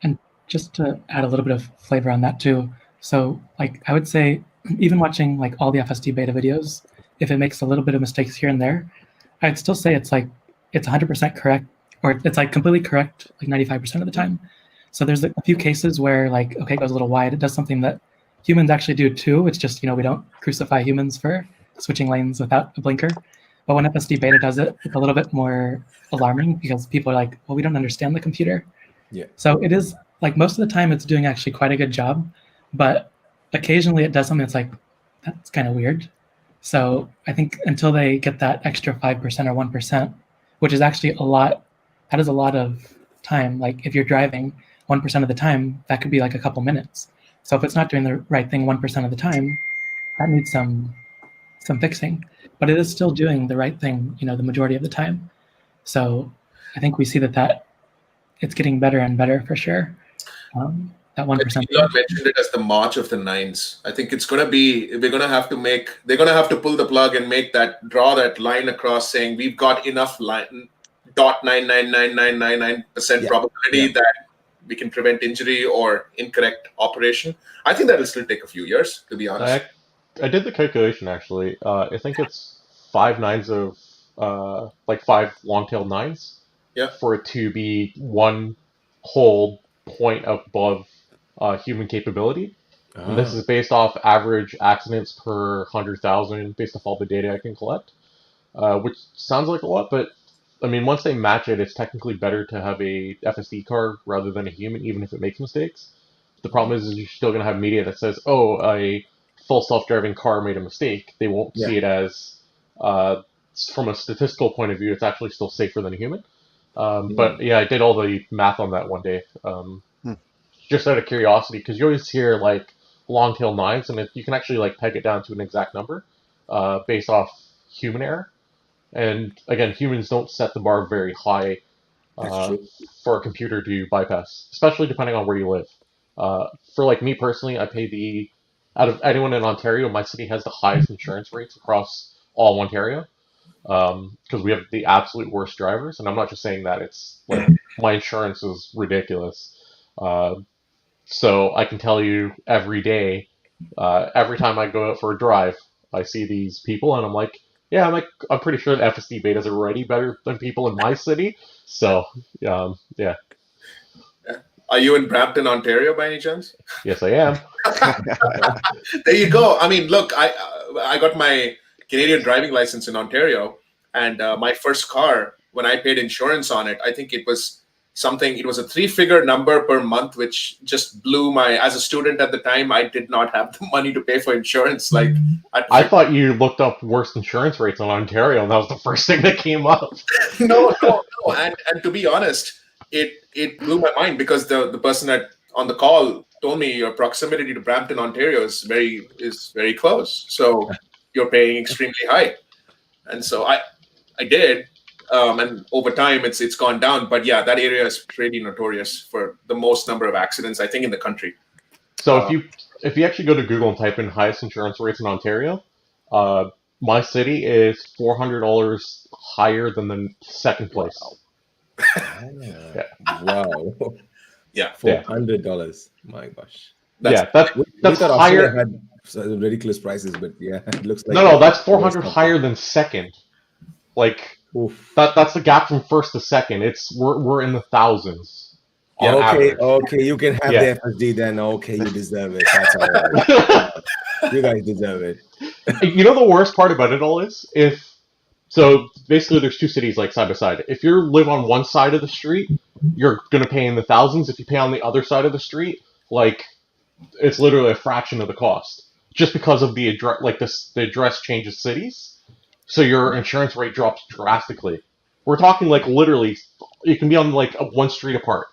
[SPEAKER 3] And just to add a little bit of flavor on that too. So like I would say, even watching like all the FSD beta videos, if it makes a little bit of mistakes here and there, I'd still say it's 100% correct, or it's like completely correct like 95% of the time. So there's a few cases where like, okay, it goes a little wide. It does something that humans actually do too. It's just, we don't crucify humans for switching lanes without a blinker. But when FSD Beta does it, it's a little bit more alarming because people are like, well, we don't understand the computer.
[SPEAKER 8] Yeah.
[SPEAKER 3] So it is like most of the time it's doing actually quite a good job, but occasionally it does something that's like, that's kind of weird. So I think until they get that extra 5% or 1%, which is actually a lot, that is a lot of time. Like if you're driving 1% of the time, that could be like a couple minutes. So if it's not doing the right thing 1% of the time, that needs some fixing. But it is still doing the right thing, the majority of the time. So I think we see that it's getting better and better for sure. That 1%.
[SPEAKER 1] Elon mentioned it as the March of the Nines. I think it's going to be, they're going to have to pull the plug and draw that line across saying we've got enough .9999999% probability that we can prevent injury or incorrect operation. I think that'll still take a few years, to be honest.
[SPEAKER 2] I did the calculation actually. I think it's 5 nines of like 5 long-tailed nines for it to be 1 whole point above human capability. And this is based off average accidents per 100,000 based off all the data I can collect, which sounds like a lot, but I mean, once they match it, it's technically better to have a FSD car rather than a human, even if it makes mistakes. The problem is you're still going to have media that says, oh, a full self-driving car made a mistake. They won't see it as, from a statistical point of view, it's actually still safer than a human. But yeah, I did all the math on that one day. Just out of curiosity, because you always hear like long-tail nines, and you can actually like peg it down to an exact number based off human error. And again, humans don't set the bar very high for a computer to bypass, especially depending on where you live. For like me personally, I pay out of anyone in Ontario, my city has the highest insurance rates across all Ontario because we have the absolute worst drivers. And I'm not just saying that; it's like my insurance is ridiculous. So I can tell you every day, every time I go out for a drive, I see these people, and I'm like, yeah, I'm pretty sure the FSD Beta is already better than people in my city. So, yeah.
[SPEAKER 1] Are you in Brampton, Ontario, by any chance?
[SPEAKER 2] Yes, I am.
[SPEAKER 1] There you go. I mean, look, I got my Canadian driving license in Ontario, and my first car, when I paid insurance on it, I think it was it was a 3-figure number per month, which just blew as a student at the time, I did not have the money to pay for insurance. Like,
[SPEAKER 2] I thought you looked up worst insurance rates in Ontario, and that was the first thing that came up.
[SPEAKER 1] No. And to be honest, it blew my mind because the person on the call told me your proximity to Brampton, Ontario is very close. So you're paying extremely high. And so I did. And over time, it's gone down. But yeah, that area is pretty notorious for the most number of accidents, I think, in the country.
[SPEAKER 2] So if you actually go to Google and type in highest insurance rates in Ontario, my city is $400 higher than the second place.
[SPEAKER 8] Wow.
[SPEAKER 1] Yeah.
[SPEAKER 8] $400. My gosh.
[SPEAKER 2] That's
[SPEAKER 8] higher. Had ridiculous prices, but yeah, it looks like
[SPEAKER 2] no, that's 400 higher than second. Like.
[SPEAKER 8] Oof.
[SPEAKER 2] That's the gap from first to second. We're in the thousands.
[SPEAKER 8] Okay, you can have the FSD then. Okay, you deserve it. That's all right. You guys deserve it.
[SPEAKER 2] You know the worst part about it all is so basically there's 2 cities like side by side. If you live on one side of the street, you're gonna pay in the thousands. If you pay on the other side of the street, like it's literally a fraction of the cost, just because of the address. Like the address changes cities. So your insurance rate drops drastically. We're talking like literally, you can be on like 1 street apart.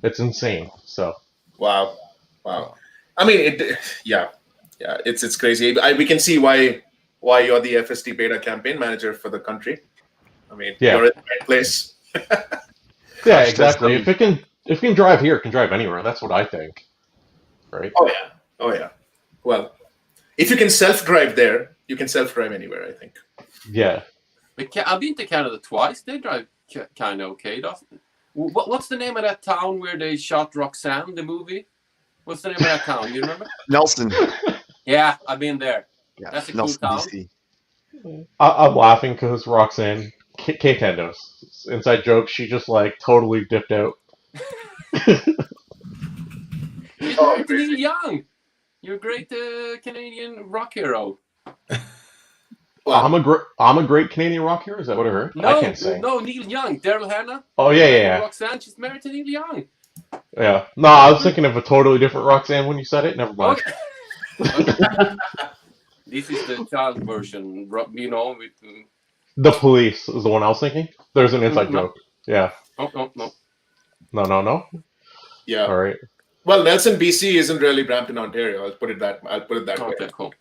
[SPEAKER 2] It's insane. So.
[SPEAKER 1] Wow. I mean, it's crazy. We can see why you're the FSD Beta campaign manager for the country. I mean, you're in the right place.
[SPEAKER 2] Yeah, exactly. If it can drive here, it can drive anywhere. That's what I think. Right?
[SPEAKER 1] Oh yeah. Well, if you can self-drive there, you can self-drive anywhere, I think.
[SPEAKER 2] Yeah.
[SPEAKER 7] I've been to Canada twice. They drive kind of okay, doesn't it? What's the name of that town where they shot Roxanne, the movie? What's the name of that town? You remember?
[SPEAKER 4] Nelson.
[SPEAKER 7] Yeah, I've been there.
[SPEAKER 4] Yeah,
[SPEAKER 7] that's a
[SPEAKER 4] Nelson,
[SPEAKER 7] cool town.
[SPEAKER 4] BC.
[SPEAKER 2] I'm laughing because Roxanne, K-Tendos, inside joke, she just like totally dipped out.
[SPEAKER 7] She's
[SPEAKER 1] Oh,
[SPEAKER 7] married to Neil Young. You're a great Canadian rock hero.
[SPEAKER 1] well,
[SPEAKER 2] I'm a great Canadian rock hero. Is that what I heard? I
[SPEAKER 7] No,
[SPEAKER 2] can't sing.
[SPEAKER 7] no, Neil Young. Daryl Hannah.
[SPEAKER 2] Oh yeah.
[SPEAKER 7] Roxanne. She's married to Neil Young.
[SPEAKER 2] Yeah. No, I was thinking of a totally different Roxanne when you said it. Never mind.
[SPEAKER 7] Okay. This is the child version, you know. With,
[SPEAKER 2] The Police is the one I was thinking. There's an inside
[SPEAKER 7] No.
[SPEAKER 2] joke. Yeah.
[SPEAKER 7] no.
[SPEAKER 2] No.
[SPEAKER 1] yeah.
[SPEAKER 2] All right.
[SPEAKER 1] Well, Nelson, BC isn't really Brampton, Ontario. I'll put it that way.
[SPEAKER 7] Okay, cool.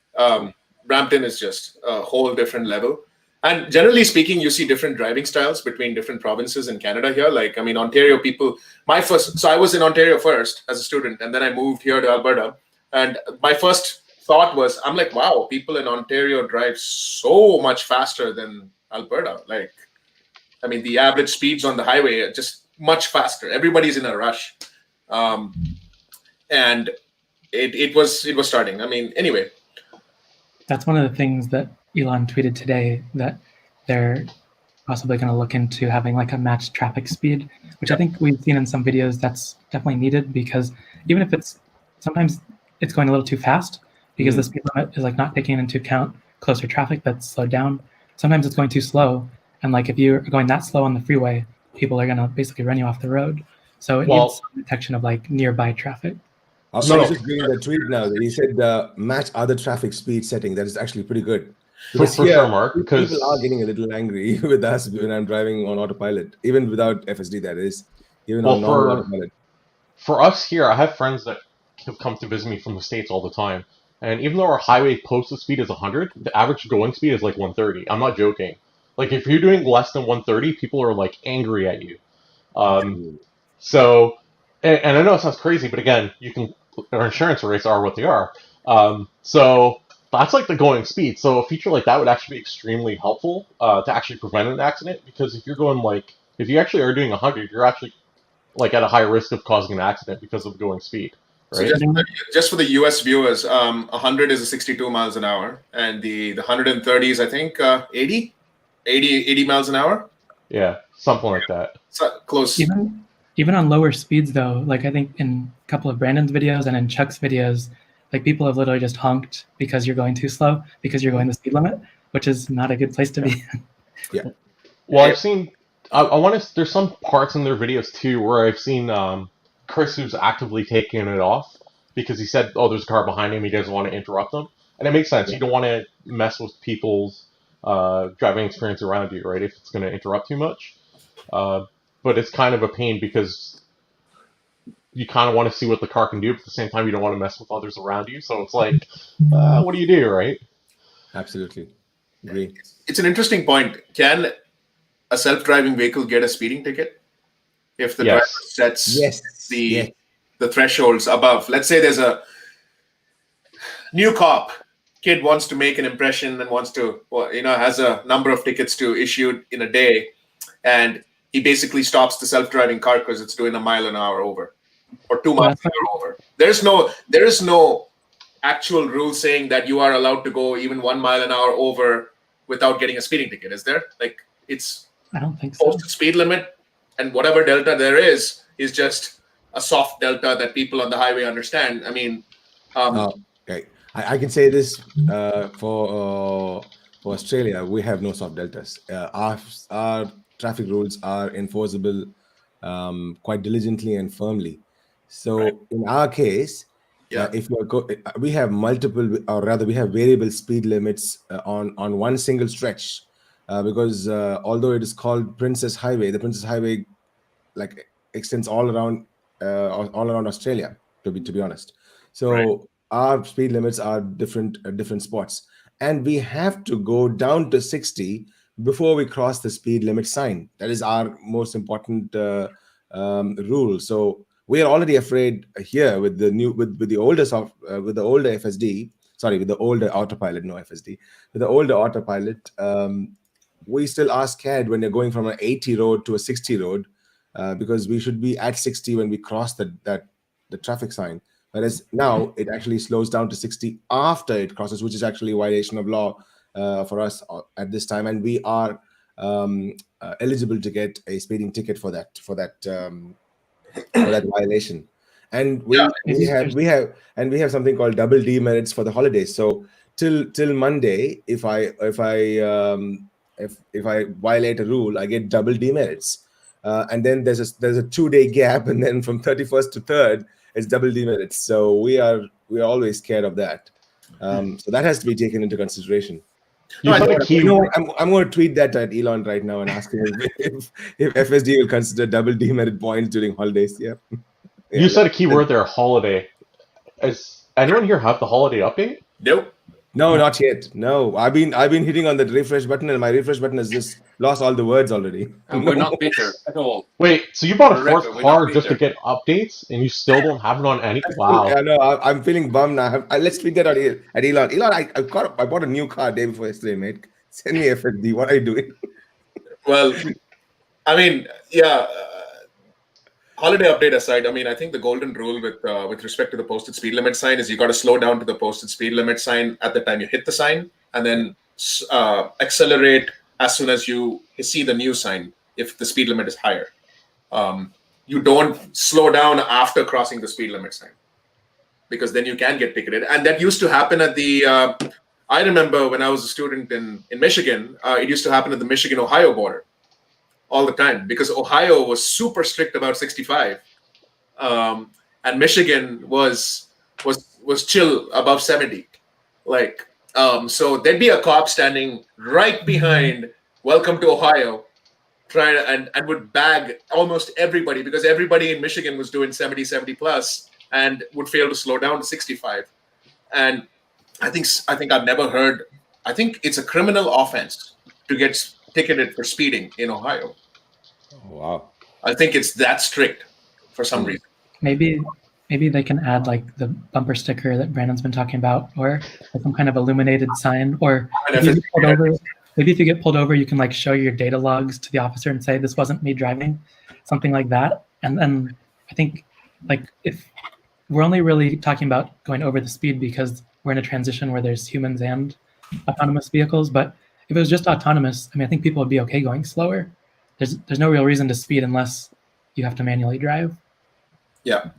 [SPEAKER 1] Brampton is just a whole different level. And generally speaking, you see different driving styles between different provinces in Canada here. Like, I mean, Ontario people, so I was in Ontario first as a student, and then I moved here to Alberta. And my first thought was, I'm like, wow, people in Ontario drive so much faster than Alberta. Like, I mean, the average speeds on the highway are just much faster. Everybody's in a rush. And it was starting. I mean, anyway.
[SPEAKER 3] That's one of the things that Elon tweeted today, that they're possibly going to look into having like a matched traffic speed, which I think we've seen in some videos. That's definitely needed, because even if sometimes it's going a little too fast because the speed limit is like not taking into account closer traffic that's slowed down. Sometimes it's going too slow. And like if you're going that slow on the freeway, people are going to basically run you off the road. So it needs some detection of like nearby traffic.
[SPEAKER 8] I was just reading the tweet now that he said match other traffic speed setting. That is actually pretty good.
[SPEAKER 2] For sure, Mark. Because
[SPEAKER 8] people are getting a little angry with us when I'm driving on autopilot, even without FSD. That is, even on non-autopilot.
[SPEAKER 2] For us here, I have friends that have come to visit me from the States all the time, and even though our highway posted speed is 100, the average going speed is like 130. I'm not joking. Like if you're doing less than 130, people are like angry at you. So, and I know it sounds crazy, but again, our insurance rates are what they are. So that's like the going speed. So a feature like that would actually be extremely helpful to actually prevent an accident, because if you actually are doing 100, you're actually like at a high risk of causing an accident because of going speed. Right?
[SPEAKER 1] So just for the US viewers, 100 is 62 miles an hour, and the 130 is, I think, 80 miles an hour.
[SPEAKER 2] Yeah, something like that.
[SPEAKER 1] So close.
[SPEAKER 3] Even on lower speeds, though, like I think in a couple of Brandon's videos and in Chuck's videos, like people have literally just honked because you're going too slow, because you're going the speed limit, which is not a good place to be.
[SPEAKER 8] Yeah.
[SPEAKER 2] Well, I've seen. There's some parts in their videos too where I've seen Chris who's actively taking it off because he said, "Oh, there's a car behind him. He doesn't want to interrupt them," and it makes sense. You don't want to mess with people's driving experience around you, right? If it's going to interrupt too much. But it's kind of a pain because you kind of want to see what the car can do, but at the same time, you don't want to mess with others around you. So it's like, what do you do, right?
[SPEAKER 8] Absolutely. Agree.
[SPEAKER 1] It's an interesting point. Can a self-driving vehicle get a speeding ticket if the driver sets the thresholds above? Let's say there's a new kid wants to make an impression and wants to, has a number of tickets to issue in a day, and he basically stops the self-driving car because it's doing a mile an hour over or 2 miles an hour over. There is no actual rule saying that you are allowed to go even 1 mile an hour over without getting a speeding ticket, is there? Like, it's
[SPEAKER 3] I don't think so.
[SPEAKER 1] Posted speed limit, and whatever delta there is just a soft delta that people on the highway understand. I mean,
[SPEAKER 8] okay. I can say this for Australia, we have no soft deltas. Our traffic rules are enforceable quite diligently and firmly. So in our case, if we have we have variable speed limits on one single stretch, because although it is called Princess Highway, the Princess Highway like extends all around Australia. To be honest, so our speed limits are different at different spots, and we have to go down to 60 before we cross the speed limit sign. That is our most important rule. So we are already afraid here with the older FSD. Sorry, with the older Autopilot, no FSD. With the older Autopilot, we still are scared when you're going from an 80 road to a 60 road, because we should be at 60 when we cross the traffic sign. Whereas now it actually slows down to 60 after it crosses, which is actually a violation of law for us at this time, and we are eligible to get a speeding ticket for that violation. and we have something called double demerits for the holidays. So till Monday, if I violate a rule, I get double demerits, and then there's a 2-day gap, and then from 31st to 3rd, it's double demerits. So we are always scared of that. So that has to be taken into consideration.
[SPEAKER 2] You
[SPEAKER 8] No,
[SPEAKER 2] put a key.
[SPEAKER 8] you know what? I'm going to tweet that at Elon right now and ask him if FSD will consider double demerit points during holidays. Yeah.
[SPEAKER 2] You said a key word there, holiday. Is anyone here have the holiday update?
[SPEAKER 1] Nope.
[SPEAKER 8] No, not yet. No, I've been hitting on the refresh button, and my refresh button has just lost all the words already.
[SPEAKER 7] And we're not bitter at all.
[SPEAKER 2] Wait, so you bought a
[SPEAKER 7] For the
[SPEAKER 2] fourth
[SPEAKER 7] record, we're
[SPEAKER 2] car
[SPEAKER 7] not
[SPEAKER 2] just to
[SPEAKER 7] bitter.
[SPEAKER 2] get updates, and you still don't have it on any? Wow.
[SPEAKER 8] Yeah, no, I'm feeling bummed now. Let's tweet that at Elon. Elon, I bought a new car day before yesterday, mate. Send me FSD. What are you doing?
[SPEAKER 1] Well, I mean, yeah. Holiday update aside, I mean, I think the golden rule with respect to the posted speed limit sign is you got to slow down to the posted speed limit sign at the time you hit the sign, and then accelerate as soon as you see the new sign if the speed limit is higher. You don't slow down after crossing the speed limit sign, because then you can get ticketed. And that used to happen at the I remember when I was a student in Michigan, it used to happen at the Michigan-Ohio border all the time, because Ohio was super strict about 65, and Michigan was chill above 70. Like, so there'd be a cop standing right behind "Welcome to Ohio," trying and would bag almost everybody, because everybody in Michigan was doing 70 plus and would fail to slow down to 65. And I think I've never heard. I think it's a criminal offense to get ticketed for speeding in Ohio.
[SPEAKER 8] Oh, wow.
[SPEAKER 1] I think it's that strict for some reason.
[SPEAKER 3] Maybe they can add like the bumper sticker that Brandon's been talking about, or some kind of illuminated sign, or if you get pulled over, maybe if you get pulled over, you can like show your data logs to the officer and say, this wasn't me driving, something like that. And then I think like if we're only really talking about going over the speed because we're in a transition where there's humans and autonomous vehicles, but if it was just autonomous, I mean, I think people would be okay going slower. There's no real reason to speed unless you have to manually drive.
[SPEAKER 1] Yeah.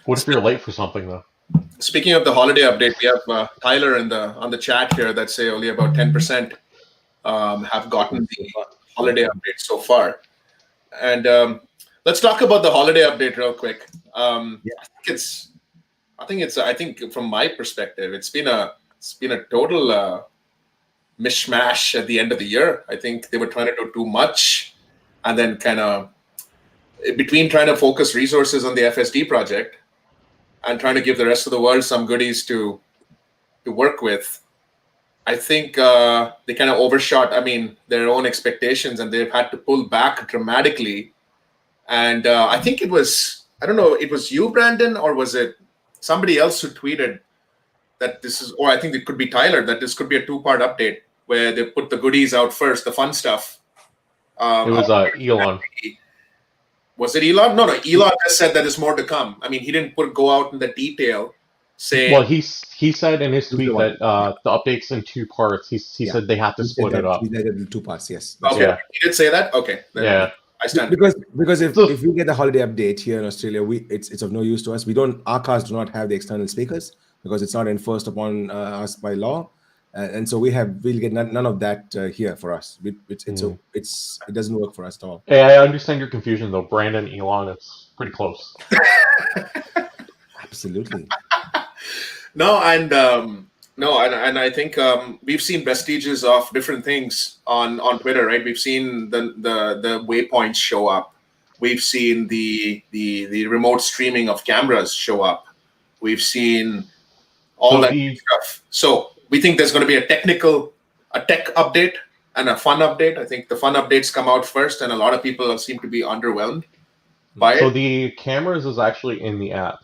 [SPEAKER 2] What if you're late for something though?
[SPEAKER 1] Speaking of the holiday update, we have Tyler on the chat here that say only about 10% have gotten the holiday update so far. And let's talk about the holiday update real quick. I think from my perspective, it's been a total mishmash at the end of the year. I think they were trying to do too much, and then kind of between trying to focus resources on the FSD project and trying to give the rest of the world some goodies to work with, I think they kind of overshot, their own expectations, and they've had to pull back dramatically. And I think it was you, Brandon, or was it somebody else who tweeted that this is, or I think it could be Tyler, that this could be a 2-part update where they put the goodies out first, the fun stuff.
[SPEAKER 2] It was Elon.
[SPEAKER 1] Was it Elon? No. Elon just said that there's more to come. I mean, he didn't go out in the detail saying.
[SPEAKER 2] Well, he said in his tweet that the update's in 2 parts. He said they have to split it up.
[SPEAKER 8] He said it in 2 parts. Yes.
[SPEAKER 1] Okay.
[SPEAKER 2] Yeah.
[SPEAKER 1] He did say that. Okay. Then
[SPEAKER 2] yeah.
[SPEAKER 1] I stand.
[SPEAKER 8] Because if we get the holiday update here in Australia, it's of no use to us. Our cars do not have the external speakers because it's not enforced upon us by law. And so we'll get none of that here for us. It doesn't work for us at all.
[SPEAKER 2] Hey, I understand your confusion though, Brandon, Elon. It's pretty close.
[SPEAKER 8] Absolutely.
[SPEAKER 1] No, and I think we've seen vestiges of different things on Twitter, right? We've seen the waypoints show up. We've seen the remote streaming of cameras show up. We've seen all that stuff. So we think there's going to be a tech update and a fun update. I think the fun updates come out first, and a lot of people seem to be underwhelmed by it.
[SPEAKER 2] So the cameras is actually in the app.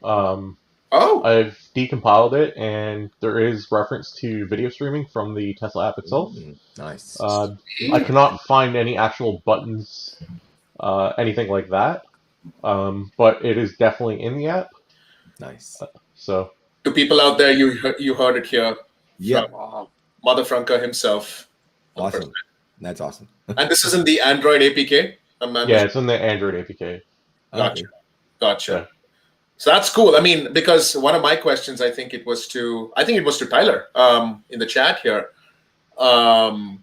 [SPEAKER 2] I've decompiled it, and there is reference to video streaming from the Tesla app itself.
[SPEAKER 8] Nice.
[SPEAKER 2] I cannot find any actual buttons, anything like that, but it is definitely in the app.
[SPEAKER 8] Nice.
[SPEAKER 2] So.
[SPEAKER 1] To people out there, you heard it here.
[SPEAKER 8] Yeah.
[SPEAKER 1] Mother Franca himself.
[SPEAKER 8] Awesome. That's awesome.
[SPEAKER 1] And this is in the Android APK?
[SPEAKER 2] Yeah, it's in the Android APK.
[SPEAKER 1] Gotcha. So that's cool. I mean, because one of my questions, I think it was to Tyler in the chat here, was,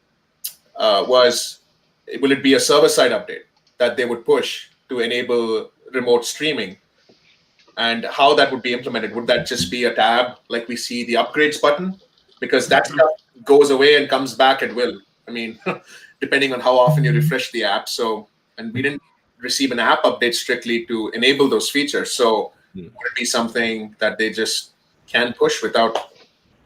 [SPEAKER 1] will it be a server-side update that they would push to enable remote streaming, and how that would be implemented? Would that just be a tab like we see the upgrades button? Because that stuff goes away and comes back at will. I mean, depending on how often you refresh the app. So, and we didn't receive an app update strictly to enable those features. So would it be something that they just can push without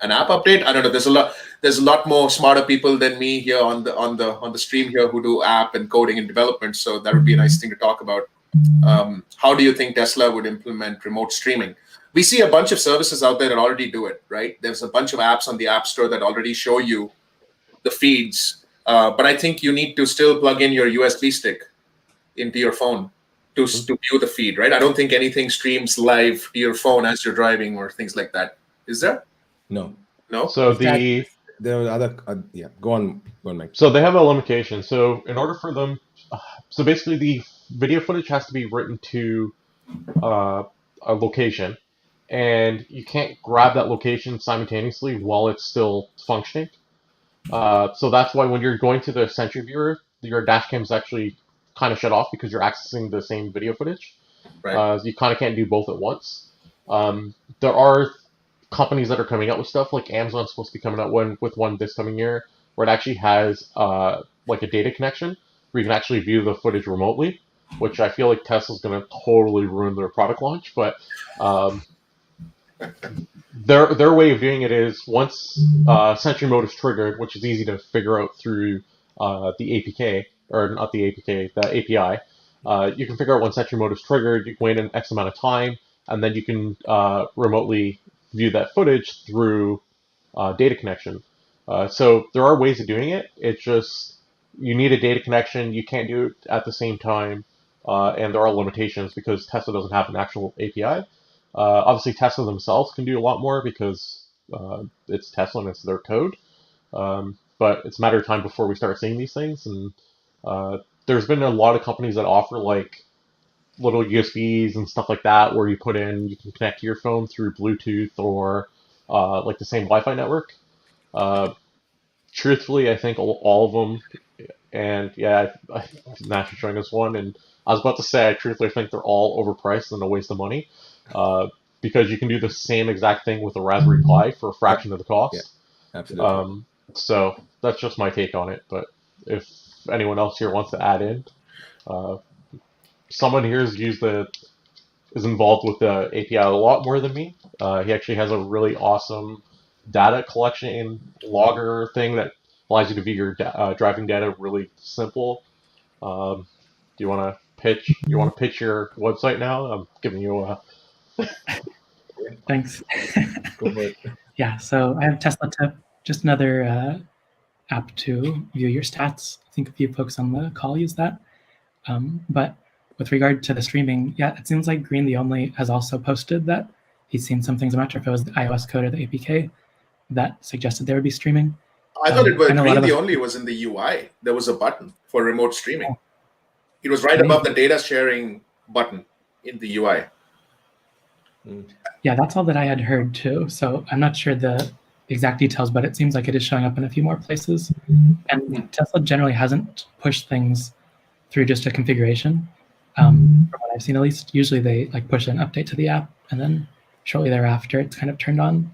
[SPEAKER 1] an app update? I don't know. There's a lot more smarter people than me here on the stream here who do app and coding and development. So that would be a nice thing to talk about. How do you think Tesla would implement remote streaming? We see a bunch of services out there that already do it, right? There's a bunch of apps on the App Store that already show you the feeds. But I think you need to still plug in your USB stick into your phone to view the feed, right? I don't think anything streams live to your phone as you're driving or things like that. Is there?
[SPEAKER 8] No.
[SPEAKER 2] So
[SPEAKER 8] there are other. Yeah, go on, Mike.
[SPEAKER 2] So they have a limitation. So in order for them, so basically the video footage has to be written to a location, and you can't grab that location simultaneously while it's still functioning. So that's why when you're going to the Sentry Viewer, your dash cam is actually kind of shut off because you're accessing the same video footage.
[SPEAKER 1] Right.
[SPEAKER 2] You kind of can't do both at once. There are companies that are coming out with stuff, like Amazon's supposed to be coming out with one this coming year, where it actually has like a data connection where you can actually view the footage remotely, which I feel like Tesla's going to totally ruin their product launch. But their way of doing it is once Sentry Mode is triggered, which is easy to figure out through the APK, or not the APK, the API. You can figure out when Sentry Mode is triggered, you can wait an X amount of time, and then you can remotely view that footage through data connection. So there are ways of doing it. It's just you need a data connection. You can't do it at the same time, and there are limitations because Tesla doesn't have an actual API. Obviously, Tesla themselves can do a lot more because it's Tesla and it's their code. But it's a matter of time before we start seeing these things. And there's been a lot of companies that offer like little USBs and stuff like that where you can connect to your phone through Bluetooth or like the same Wi-Fi network. Truthfully, I think all of them, and yeah, Nash is showing us one, and I was about to say I truthfully think they're all overpriced and a waste of money. Because you can do the same exact thing with a Raspberry Pi for a fraction of the cost.
[SPEAKER 8] Yeah, absolutely.
[SPEAKER 2] So that's just my take on it. But if anyone else here wants to add in, someone here is involved with the API a lot more than me. He actually has a really awesome data collection logger thing that allows you to view your driving data really simple. Do you want to pitch? You want to pitch your website now? I'm giving you a.
[SPEAKER 3] Thanks.
[SPEAKER 8] Go for it.
[SPEAKER 3] Yeah, so I have Tesla Tip, just another app to view your stats. I think a few folks on the call use that. But with regard to the streaming, yeah, it seems like Green the Only has also posted that he's seen some things. I'm not sure if it was the iOS code or the APK that suggested there would be streaming.
[SPEAKER 1] I thought it was Green the Only was in the UI. There was a button for remote streaming. It was right above the data sharing button in the UI.
[SPEAKER 3] Yeah, that's all that I had heard too. So I'm not sure the exact details, but it seems like it is showing up in a few more places. And Tesla generally hasn't pushed things through just a configuration. From what I've seen, at least, usually they like push an update to the app, and then shortly thereafter, it's kind of turned on.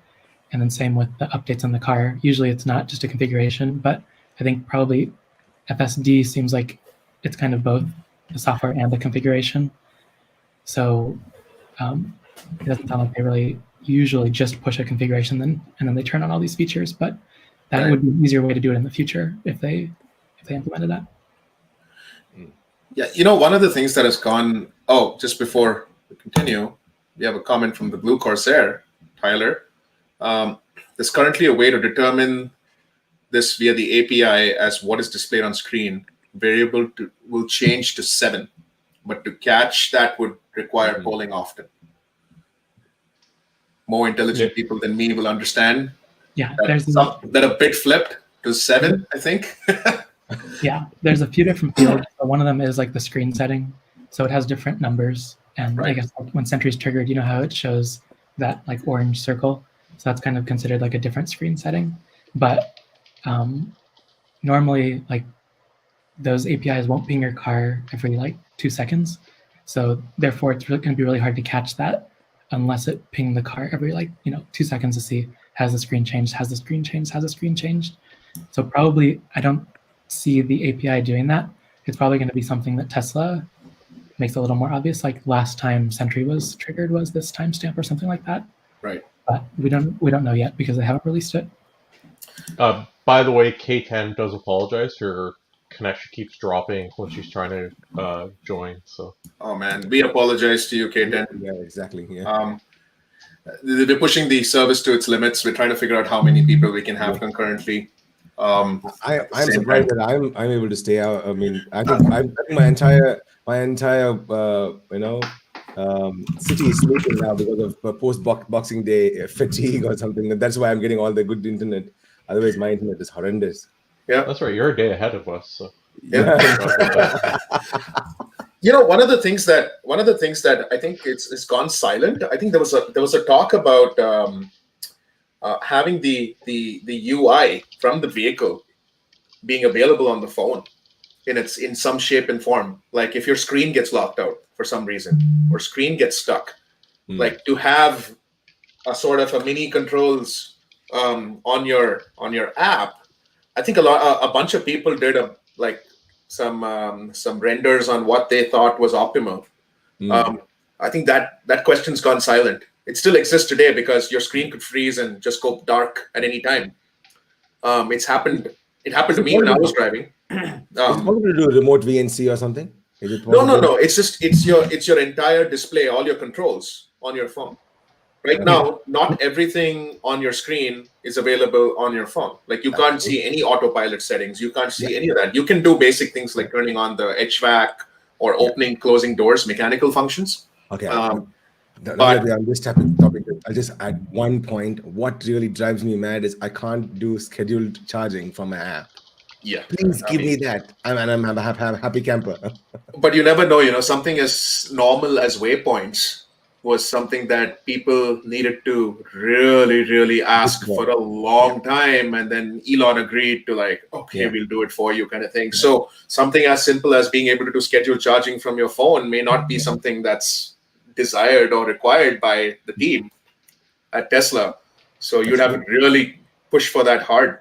[SPEAKER 3] And then same with the updates on the car. Usually, it's not just a configuration, but I think probably FSD seems like it's kind of both the software and the configuration. So it doesn't sound like they really usually just push a configuration and then they turn on all these features, but that would be an easier way to do it in the future if they implemented that.
[SPEAKER 1] Yeah, one of the things that has gone, just before we continue, we have a comment from the Blue Corsair, Tyler. There's currently a way to determine this via the API as what is displayed on screen. Variable will change to 7, but to catch that would require polling often. More intelligent people than me will understand.
[SPEAKER 3] Yeah,
[SPEAKER 1] that a bit flipped to 7, I think.
[SPEAKER 3] Yeah, there's a few different fields. One of them is like the screen setting, so it has different numbers And I guess like when Sentry is triggered, you know how it shows that like orange circle. So that's kind of considered like a different screen setting. But normally, like those APIs won't ping your car every like 2 seconds. So therefore, it's going to be really hard to catch that unless it ping the car every like 2 seconds to see has the screen changed, has the screen changed, has the screen changed. So probably I don't see the API doing that. It's probably going to be something that Tesla makes a little more obvious, like last time Sentry was triggered was this timestamp or something like that.
[SPEAKER 1] Right.
[SPEAKER 3] But we don't know yet because they haven't released it.
[SPEAKER 2] By the way, K10 does apologize. Her connection keeps dropping when she's trying to join. So.
[SPEAKER 1] Oh man, we apologize to you, K10.
[SPEAKER 8] Yeah, exactly. Yeah.
[SPEAKER 1] We're pushing the service to its limits. We're trying to figure out how many people we can have concurrently.
[SPEAKER 8] I'm surprised that I'm able to stay out. I mean, I think my entire city is sleeping now because of post Boxing Day fatigue or something. And that's why I'm getting all the good internet. Otherwise, my internet is horrendous.
[SPEAKER 1] Yeah,
[SPEAKER 2] that's right. You're a day ahead of us. So.
[SPEAKER 1] Yeah. One of the things that I think it's gone silent. I think there was a talk about having the UI from the vehicle being available on the phone in some shape and form. Like if your screen gets locked out for some reason or screen gets stuck, like to have a sort of a mini controls on your app. I think a bunch of people did some renders on what they thought was optimal. I think that question's gone silent. It still exists today because your screen could freeze and just go dark at any time. It happened to me when I was driving.
[SPEAKER 8] Is it possible to do remote VNC or something? Is it
[SPEAKER 1] No. It's your entire display, all your controls on your phone. Right now, not everything on your screen is available on your phone. Like you can't see any autopilot settings. You can't see any of that. You can do basic things like turning on the HVAC or opening, closing doors, mechanical functions.
[SPEAKER 8] Okay. But on this topic, I'll just add one point. What really drives me mad is I can't do scheduled charging from my app.
[SPEAKER 1] Yeah.
[SPEAKER 8] Please give me that. I'm a happy camper.
[SPEAKER 1] But you never know, something as normal as waypoints was something that people needed to really, really ask for a long time. And then Elon agreed to we'll do it for you kind of thing. So something as simple as being able to do scheduled charging from your phone may not be something that's desired or required by the team at Tesla. So you'd have to really push for that hard.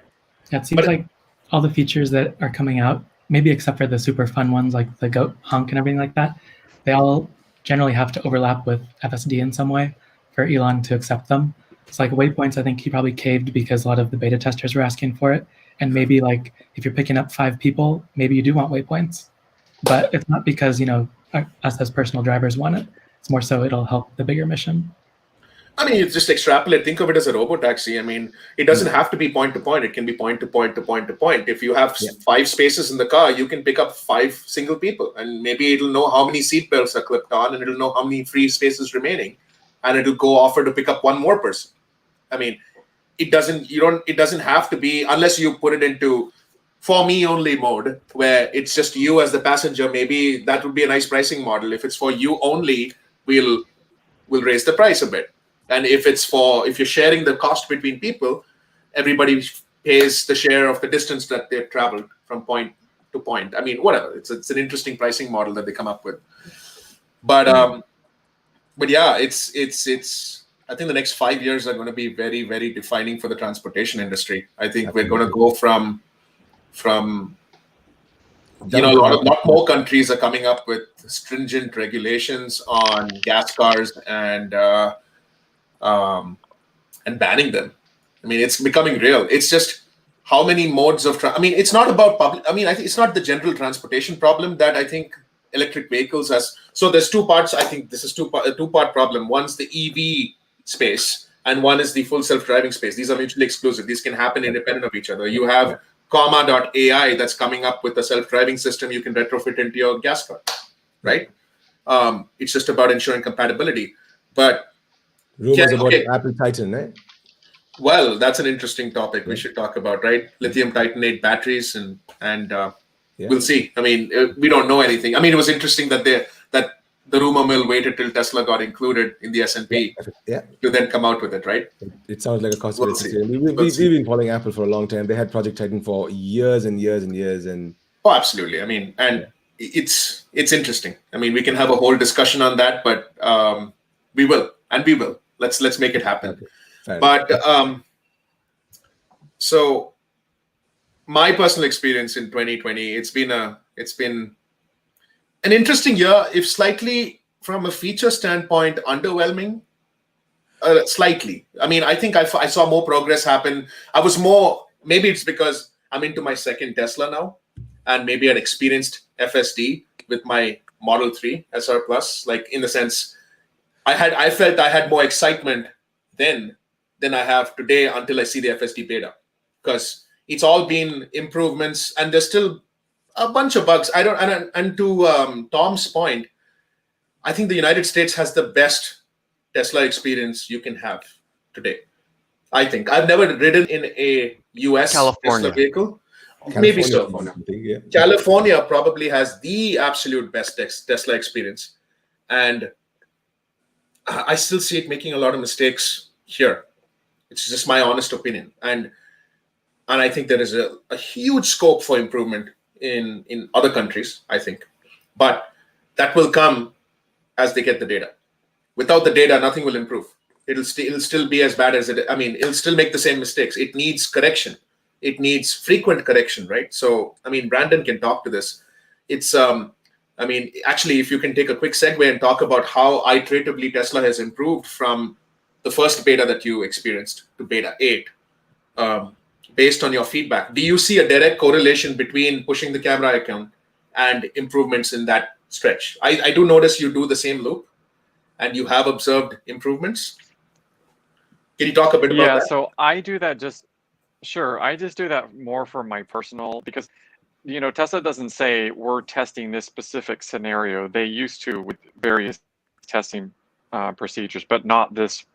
[SPEAKER 3] Yeah, it seems like all the features that are coming out, maybe except for the super fun ones like the goat honk and everything like that, they all generally have to overlap with FSD in some way for Elon to accept them. It's like waypoints, I think he probably caved because a lot of the beta testers were asking for it. And maybe like if you're picking up 5 people, maybe you do want waypoints. But it's not because, us as personal drivers want it. It's more so it'll help the bigger mission.
[SPEAKER 1] I mean, you just extrapolate. Think of it as a robo-taxi. I mean, it doesn't have to be point to point. It can be point to point to point to point. If you have 5 spaces in the car, you can pick up 5 single people, and maybe it'll know how many seat belts are clipped on, and it'll know how many free spaces remaining, and it'll go offer to pick up 1 more person. I mean, it doesn't have to be, unless you put it into for me only mode, where it's just you as the passenger. Maybe that would be a nice pricing model. If it's for you only, we'll raise the price a bit. And if you're sharing the cost between people, everybody pays the share of the distance that they've traveled from point to point. I mean, whatever. It's an interesting pricing model that they come up with. But yeah, it's. I think the next 5 years are going to be very, very defining for the transportation industry. I think we're going to go from a lot more countries are coming up with stringent regulations on gas cars and banning them. I mean, it's becoming real. It's just how many modes of it's not about public. I mean, I think it's not the general transportation problem that I think electric vehicles has. So there's 2 parts. I think this is a 2-part problem. One's the EV space, and one is the full self-driving space. These are mutually exclusive. These can happen independent of each other. You have Comma.ai that's coming up with a self-driving system you can retrofit into your gas car, right? It's just about ensuring compatibility. But
[SPEAKER 8] rumors about Apple Titan, right?
[SPEAKER 1] Well, that's an interesting topic we should talk about, right? Lithium titanate batteries, and we'll see. I mean, we don't know anything. I mean, it was interesting that the rumor mill waited till Tesla got included in the S&P
[SPEAKER 8] Yeah,
[SPEAKER 1] to then come out with it, right?
[SPEAKER 8] it sounds like a
[SPEAKER 1] We'll
[SPEAKER 8] conspiracy
[SPEAKER 1] see.
[SPEAKER 8] theory.
[SPEAKER 1] We'll
[SPEAKER 8] We've
[SPEAKER 1] see.
[SPEAKER 8] been following Apple for a long time. They had Project Titan for years and years and years, and
[SPEAKER 1] Oh, absolutely. I mean, and it's interesting. I mean, we can have a whole discussion on that, but we will. Let's make it happen.
[SPEAKER 8] okay, fair
[SPEAKER 1] But
[SPEAKER 8] enough.
[SPEAKER 1] so my personal experience in 2020, it's been an interesting year, if slightly from a feature standpoint underwhelming. Slightly. I mean, I think I saw more progress happen. I was more, maybe it's because I'm into my second Tesla now, and maybe I'd experienced FSD with my Model 3 SR Plus. Like, in the sense, I felt I had more excitement then than I have today until I see the FSD beta, because it's all been improvements, and there's still a bunch of bugs. And to Tom's point, I think the United States has the best Tesla experience you can have today. I think I've never ridden in a US
[SPEAKER 4] California.
[SPEAKER 1] Tesla vehicle. Maybe so.
[SPEAKER 8] Yeah.
[SPEAKER 1] California probably has the absolute best Tesla experience, and I still see it making a lot of mistakes here. It's just my honest opinion, and I think there is a huge scope for improvement in other countries, I think, but that will come as they get the data. Without the data, nothing will improve. It'll still be as bad as it. I mean, it'll still make the same mistakes. It needs correction. It needs frequent correction, right? So, I mean, Brandon can talk to this. It's, I mean, actually, if you can take a quick segue and talk about how iteratively Tesla has improved from the first beta that you experienced to beta 8, based on your feedback. Do you see a direct correlation between pushing the camera icon and improvements in that stretch? I do notice you do the same loop, and you have observed improvements. Can you talk a bit about that?
[SPEAKER 5] Yeah, so I do that I just do that more for my personal, because, you know, Tesla doesn't say we're testing this specific scenario. They used to with various testing procedures, but not this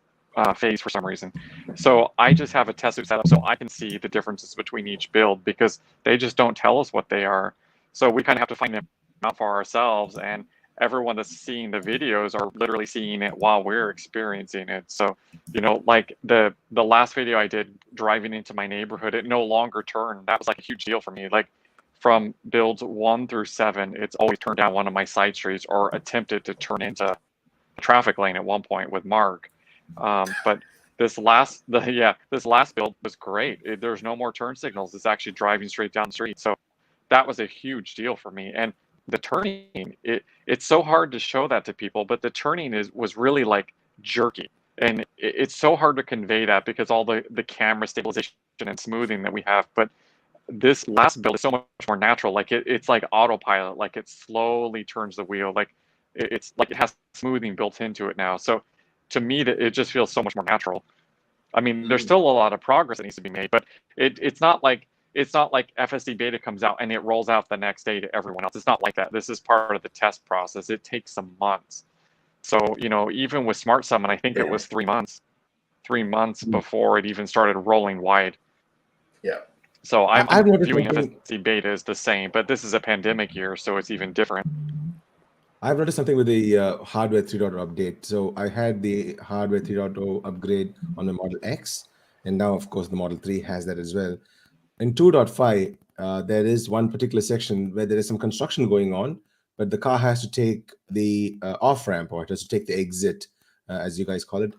[SPEAKER 5] phase for some reason. So I just have a test loop set up so I can see the differences between each build, because they just don't tell us what they are. So we kind of have to find them out for ourselves, and everyone that's seeing the videos are literally seeing it while we're experiencing it. So, you know, like the last video I did driving into my neighborhood, it no longer turned. That was like a huge deal for me. Like from builds 1 through 7, it's always turned down one of my side streets or attempted to turn into a traffic lane at one point with Mark. But this last build was great. There's no more turn signals. It's actually driving straight down the street. So that was a huge deal for me. And the turning, it's so hard to show that to people, but the turning was really like jerky, and it's so hard to convey that because all the camera stabilization and smoothing that we have. But this last build is so much more natural. Like it's like autopilot, like it slowly turns the wheel, like it's like it has smoothing built into it now. So to me, it just feels so much more natural. I mean, there's still a lot of progress that needs to be made, but it's not like FSD beta comes out and it rolls out the next day to everyone else. It's not like that. This is part of the test process. It takes some months. So, you know, even with Smart Summon, I think it was 3 months. 3 months before it even started rolling wide.
[SPEAKER 1] Yeah.
[SPEAKER 5] So I'm viewing
[SPEAKER 8] something...
[SPEAKER 5] FSD beta as the same, but this is a pandemic year, so it's even different.
[SPEAKER 8] I've noticed something with the hardware 3.0 update. So I had the hardware 3.0 upgrade on the Model X, and now, of course, the Model 3 has that as well. In 2.5, there is one particular section where there is some construction going on, but the car has to take the off-ramp, or it has to take the exit, as you guys call it,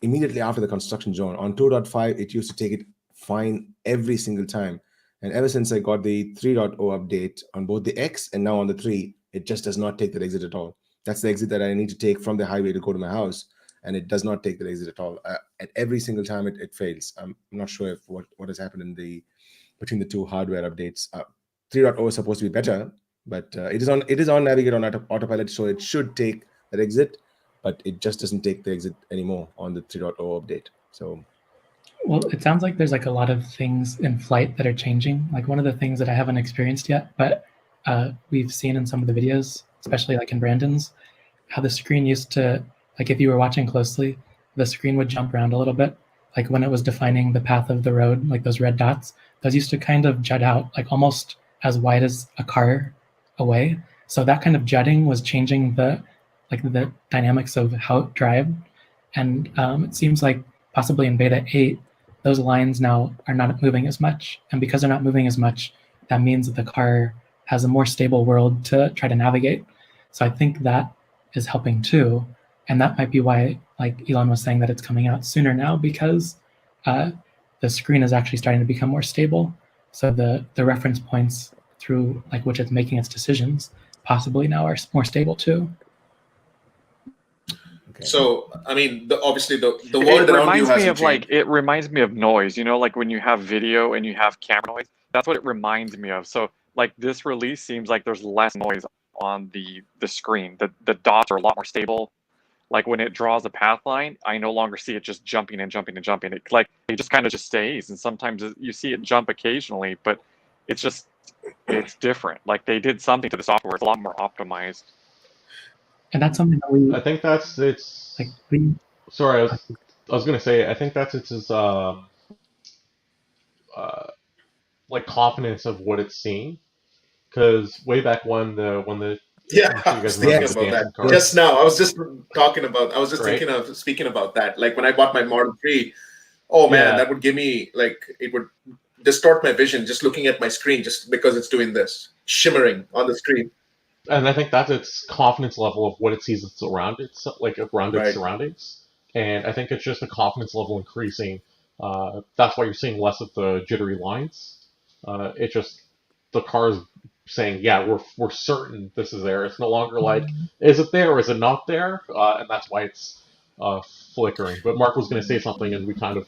[SPEAKER 8] immediately after the construction zone. On 2.5, it used to take it fine every single time. And ever since I got the 3.0 update on both the X and now on the 3, it just does not take that exit at all. That's the exit that I need to take from the highway to go to my house, and it does not take the exit at all. At every single time it fails. I'm not sure if what has happened between the two hardware updates. 3.0 is supposed to be better, but it is on Navigate on Autopilot, so it should take that exit, but it just doesn't take the exit anymore on the 3.0 update. So,
[SPEAKER 3] well, it sounds like there's like a lot of things in flight that are changing. Like one of the things that I haven't experienced yet, but we've seen in some of the videos, especially like in Brandon's, how the screen used to, like if you were watching closely, the screen would jump around a little bit. Like when it was defining the path of the road, like those red dots, those used to kind of jut out, like almost as wide as a car away. So that kind of jutting was changing the dynamics of how it drives. And it seems like possibly in beta 8, those lines now are not moving as much. And because they're not moving as much, that means that the car has a more stable world to try to navigate. So I think that is helping too. And that might be why, like Elon was saying, that it's coming out sooner now, because the screen is actually starting to become more stable. So the reference points through like which it's making its decisions possibly now are more stable too.
[SPEAKER 8] Okay.
[SPEAKER 1] So, I mean, obviously the world around you hasn't changed.
[SPEAKER 5] It reminds me of noise, you know, like when you have video and you have camera noise, that's what it reminds me of. So like this release seems like there's less noise on the screen. The dots are a lot more stable. Like when it draws a path line, I no longer see it just jumping and jumping and jumping. It just kind of just stays. And sometimes you see it jump occasionally, but it's different. Like they did something to the software. It's a lot more optimized.
[SPEAKER 3] And that's something that we
[SPEAKER 2] I think that's its.
[SPEAKER 3] like. We,
[SPEAKER 2] Sorry, I was gonna say I think that's its like confidence of what it's seeing, because way back when the
[SPEAKER 1] Yeah,
[SPEAKER 2] I'm
[SPEAKER 1] I was
[SPEAKER 2] sure you guys
[SPEAKER 1] thinking
[SPEAKER 2] remember the
[SPEAKER 1] about
[SPEAKER 2] dancing
[SPEAKER 1] that
[SPEAKER 2] cars.
[SPEAKER 1] just now. I was just
[SPEAKER 2] Right.
[SPEAKER 1] thinking of speaking about that. Like when I bought my Model 3, oh man,
[SPEAKER 2] Yeah.
[SPEAKER 1] that would give me it would distort my vision just looking at my screen just because it's doing this, shimmering on the screen.
[SPEAKER 2] And I think that's its confidence level of what it sees it's around its
[SPEAKER 1] Right.
[SPEAKER 2] surroundings. And I think it's just the confidence level increasing. That's why you're seeing less of the jittery lines. It just the car's saying, yeah, we're certain this is there. It's no longer like, is it there or is it not there? And that's why it's flickering. But Mark was going to say something, and we kind of.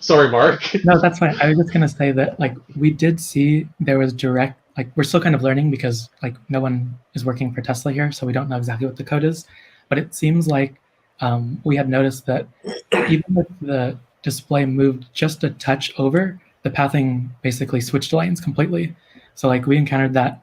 [SPEAKER 2] Sorry, Mark.
[SPEAKER 3] no, that's fine. I was just gonna say that like we did see there was direct, like we're still kind of learning because like no one is working for Tesla here, so we don't know exactly what the code is. But it seems like we had noticed that even if the display moved just a touch over, the pathing basically switched lanes completely. So like we encountered that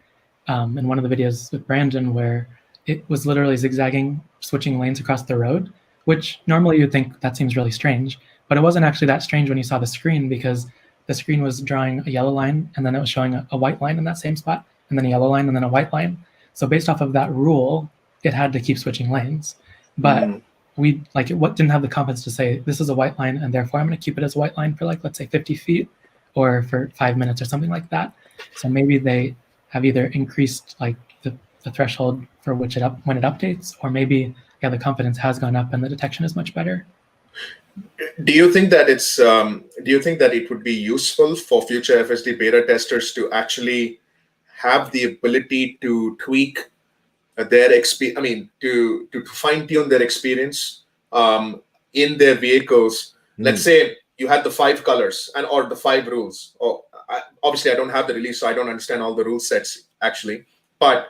[SPEAKER 3] in one of the videos with Brandon where it was literally zigzagging, switching lanes across the road, which normally you'd think that seems really strange. But it wasn't actually that strange when you saw the screen, because the screen was drawing a yellow line and then it was showing a white line in that same spot, and then a yellow line and then a white line. So based off of that rule, it had to keep switching lanes. But we didn't have the confidence to say this is a white line and therefore I'm going to keep it as a white line for like, let's say 50 feet or for 5 minutes or something like that. So maybe they have either increased like the threshold for which when it updates, or maybe the confidence has gone up and the detection is much better.
[SPEAKER 1] Do you think that it would be useful for future FSD beta testers to actually have the ability to tweak their experience? I mean, to fine tune their experience in their vehicles. Let's say you had the 5 colors or the 5 rules. Obviously, I don't have the release, so I don't understand all the rule sets actually. But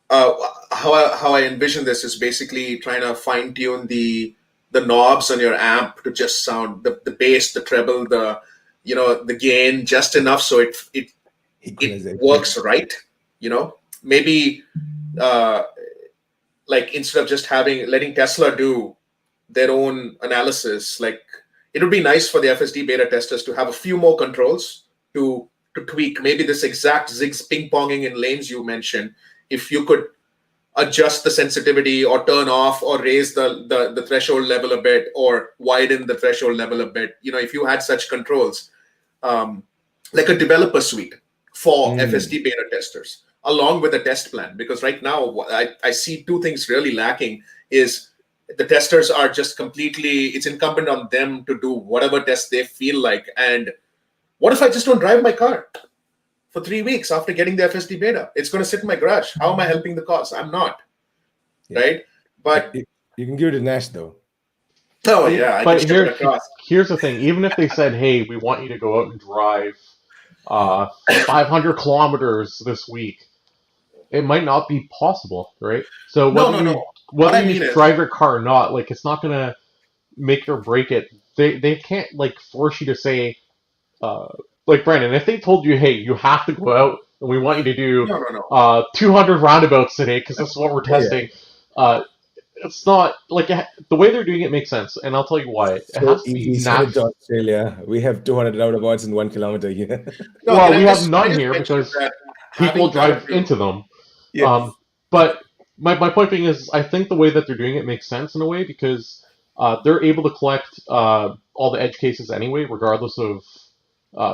[SPEAKER 1] how I envision this is basically trying to fine tune the knobs on your amp to just sound the bass, the treble, the gain just enough so it works right. Maybe like instead of just letting Tesla do their own analysis, like it would be nice for the FSD beta testers to have a few more controls to tweak maybe this exact ping-ponging in lanes you mentioned. If you could adjust the sensitivity or turn off or raise the threshold level a bit or widen the threshold level a bit, if you had such controls, like a developer suite for FSD beta testers, along with a test plan. Because right now, I see 2 things really lacking is the testers are just completely, it's incumbent on them to do whatever tests they feel like. And what if I just don't drive my car for 3 weeks after getting the FSD beta? It's going to sit in my garage. How am I helping the cause? I'm not. Yeah. Right? But
[SPEAKER 8] you can give it to Nash though.
[SPEAKER 1] Oh yeah,
[SPEAKER 2] but here's the thing. Even if they said, "Hey, we want you to go out and drive 500 kilometers this week," it might not be possible, right? So whether you drive your car or not, like it's not gonna make or break it. They can't like force you to say, like Brandon, if they told you, "Hey, you have to go out and we want you to do 200 roundabouts today because this is what we're testing," it's not like the way they're doing it makes sense, and I'll tell you why. It has to be
[SPEAKER 8] to Australia. We have 200 roundabouts in 1 kilometer here.
[SPEAKER 2] Well, we have none here because people drive into them.
[SPEAKER 8] Yes.
[SPEAKER 2] But my point being is, I think the way that they're doing it makes sense in a way because they're able to collect all the edge cases anyway, regardless of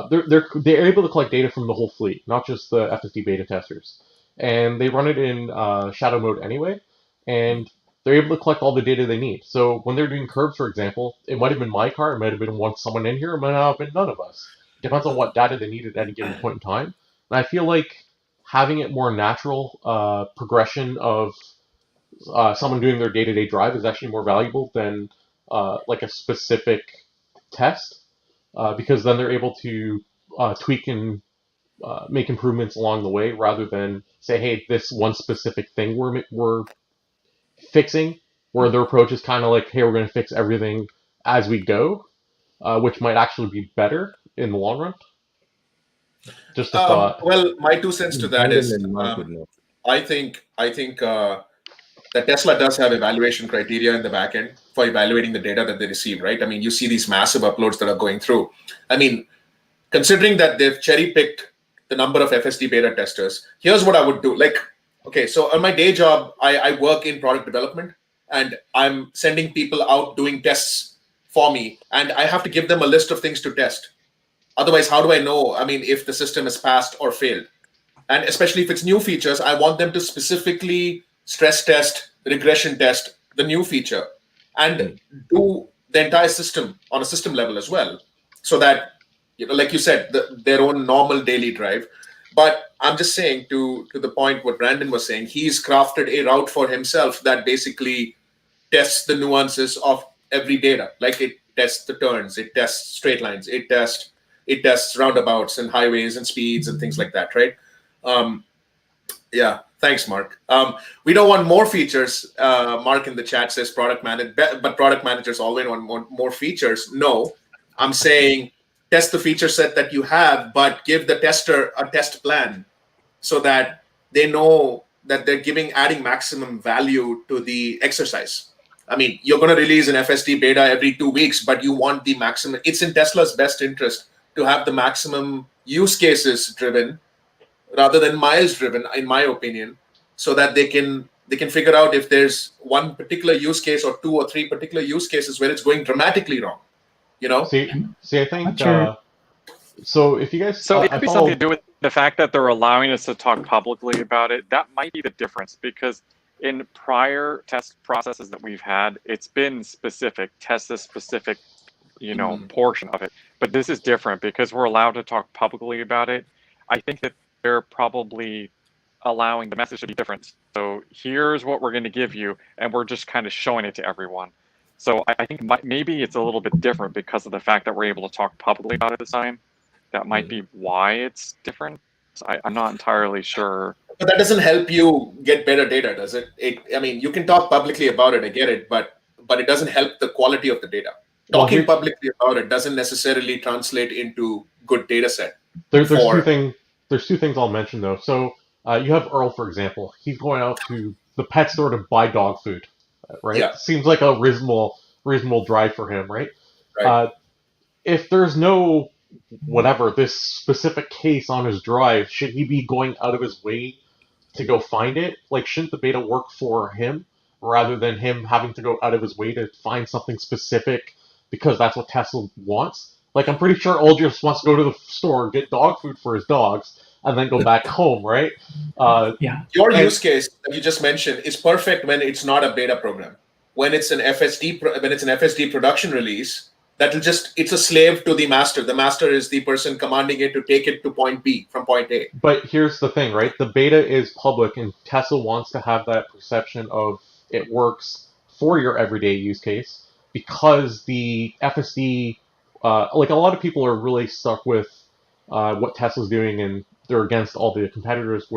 [SPEAKER 2] they're able to collect data from the whole fleet, not just the FSD beta testers, and they run it in shadow mode anyway, and they're able to collect all the data they need. So when they're doing curves, for example, it might have been my car, it might have been someone in here, it might not have been none of us. Depends on what data they needed at any given point in time. And I feel like having it more natural progression of someone doing their day-to-day drive is actually more valuable than like a specific test because then they're able to tweak and make improvements along the way rather than say, hey, this one specific thing we're fixing, where their approach is kind of like, hey, we're going to fix everything as we go, which might actually be better in the long run. Just a thought.
[SPEAKER 1] Well, my 2 cents to that
[SPEAKER 8] Brandon
[SPEAKER 1] is,
[SPEAKER 8] and Mark would know.
[SPEAKER 1] I think that Tesla does have evaluation criteria in the back end for evaluating the data that they receive, right? I mean, you see these massive uploads that are going through. I mean, considering that they've cherry-picked the number of FSD beta testers, here's what I would do. Like, okay, so on my day job, I work in product development, and I'm sending people out doing tests for me, and I have to give them a list of things to test. Otherwise, how do I know, I mean, if the system has passed or failed? And especially if it's new features, I want them to specifically stress test, regression test the new feature, and do the entire system on a system level as well, so that, you know, like you said, their own normal daily drive. But I'm just saying, to the point what Brandon was saying, he's crafted a route for himself that basically tests the nuances of every data. Like, it tests the turns, it tests straight lines, it tests roundabouts and highways and speeds and things like that, right? Yeah, thanks, Mark. We don't want more features. Mark in the chat says but product managers always want more features. No, I'm saying test the feature set that you have, but give the tester a test plan so that they know that they're adding maximum value to the exercise. I mean, you're going to release an FSD beta every 2 weeks, but you want the maximum. It's in Tesla's best interest to have the maximum use cases driven rather than miles driven, in my opinion, so that they can figure out if there's one particular use case or 2 or 3 particular use cases where it's going dramatically wrong. You know?
[SPEAKER 2] See, I think
[SPEAKER 3] Sure.
[SPEAKER 2] so. If you guys,
[SPEAKER 5] So it
[SPEAKER 2] I
[SPEAKER 5] could be
[SPEAKER 2] follow.
[SPEAKER 5] something to do with the fact that they're allowing us to talk publicly about it. That might be the difference, because in prior test processes that we've had, it's been specific, test this specific, portion of it. But this is different because we're allowed to talk publicly about it. I think that they're probably allowing the message to be different. So here's what we're going to give you, and we're just kind of showing it to everyone. So I think maybe it's a little bit different because of the fact that we're able to talk publicly about it this time. That might be why it's different. So I'm not entirely sure.
[SPEAKER 1] But that doesn't help you get better data, does it? I mean, you can talk publicly about it, I get it, but it doesn't help the quality of the data. Talking publicly about it doesn't necessarily translate into good data set.
[SPEAKER 2] There's two things I'll mention though. So you have Earl, for example. He's going out to the pet store to buy dog food, right?
[SPEAKER 1] Yeah.
[SPEAKER 2] Seems like a reasonable drive for him, right?
[SPEAKER 1] Right.
[SPEAKER 2] If there's no this specific case on his drive, should he be going out of his way to go find it? Like, shouldn't the beta work for him rather than him having to go out of his way to find something specific because that's what Tesla wants? Like, I'm pretty sure Earl just wants to go to the store, get dog food for his dogs, and then go back home, right?
[SPEAKER 3] Yeah.
[SPEAKER 1] Your use case that you just mentioned is perfect when it's not a beta program. When it's an FSD production release, it's a slave to the master. The master is the person commanding it to take it to point B from point A.
[SPEAKER 2] But here's the thing, right? The beta is public, and Tesla wants to have that perception of it works for your everyday use case because the FSD, like a lot of people are really stuck with what Tesla's doing, and they're against all the competitors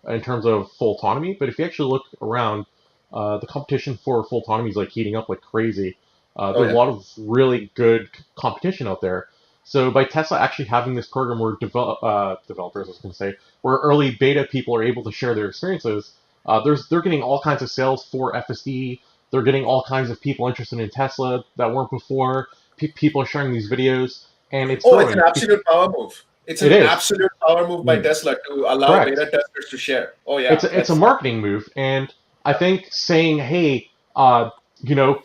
[SPEAKER 2] in terms of full autonomy. But if you actually look around, the competition for full autonomy is like heating up like crazy. There's a lot of really good competition out there. So by Tesla actually having this program where developers, I was going to say, where early beta people are able to share their experiences, they're getting all kinds of sales for FSD. They're getting all kinds of people interested in Tesla that weren't before. People are sharing these videos, and it's growing.
[SPEAKER 1] It's an absolute power move. It's
[SPEAKER 2] It
[SPEAKER 1] an
[SPEAKER 2] is.
[SPEAKER 1] absolute power move by Tesla to allow
[SPEAKER 2] Correct.
[SPEAKER 1] beta testers to share. Oh yeah,
[SPEAKER 2] It's a marketing move, and I think saying, hey,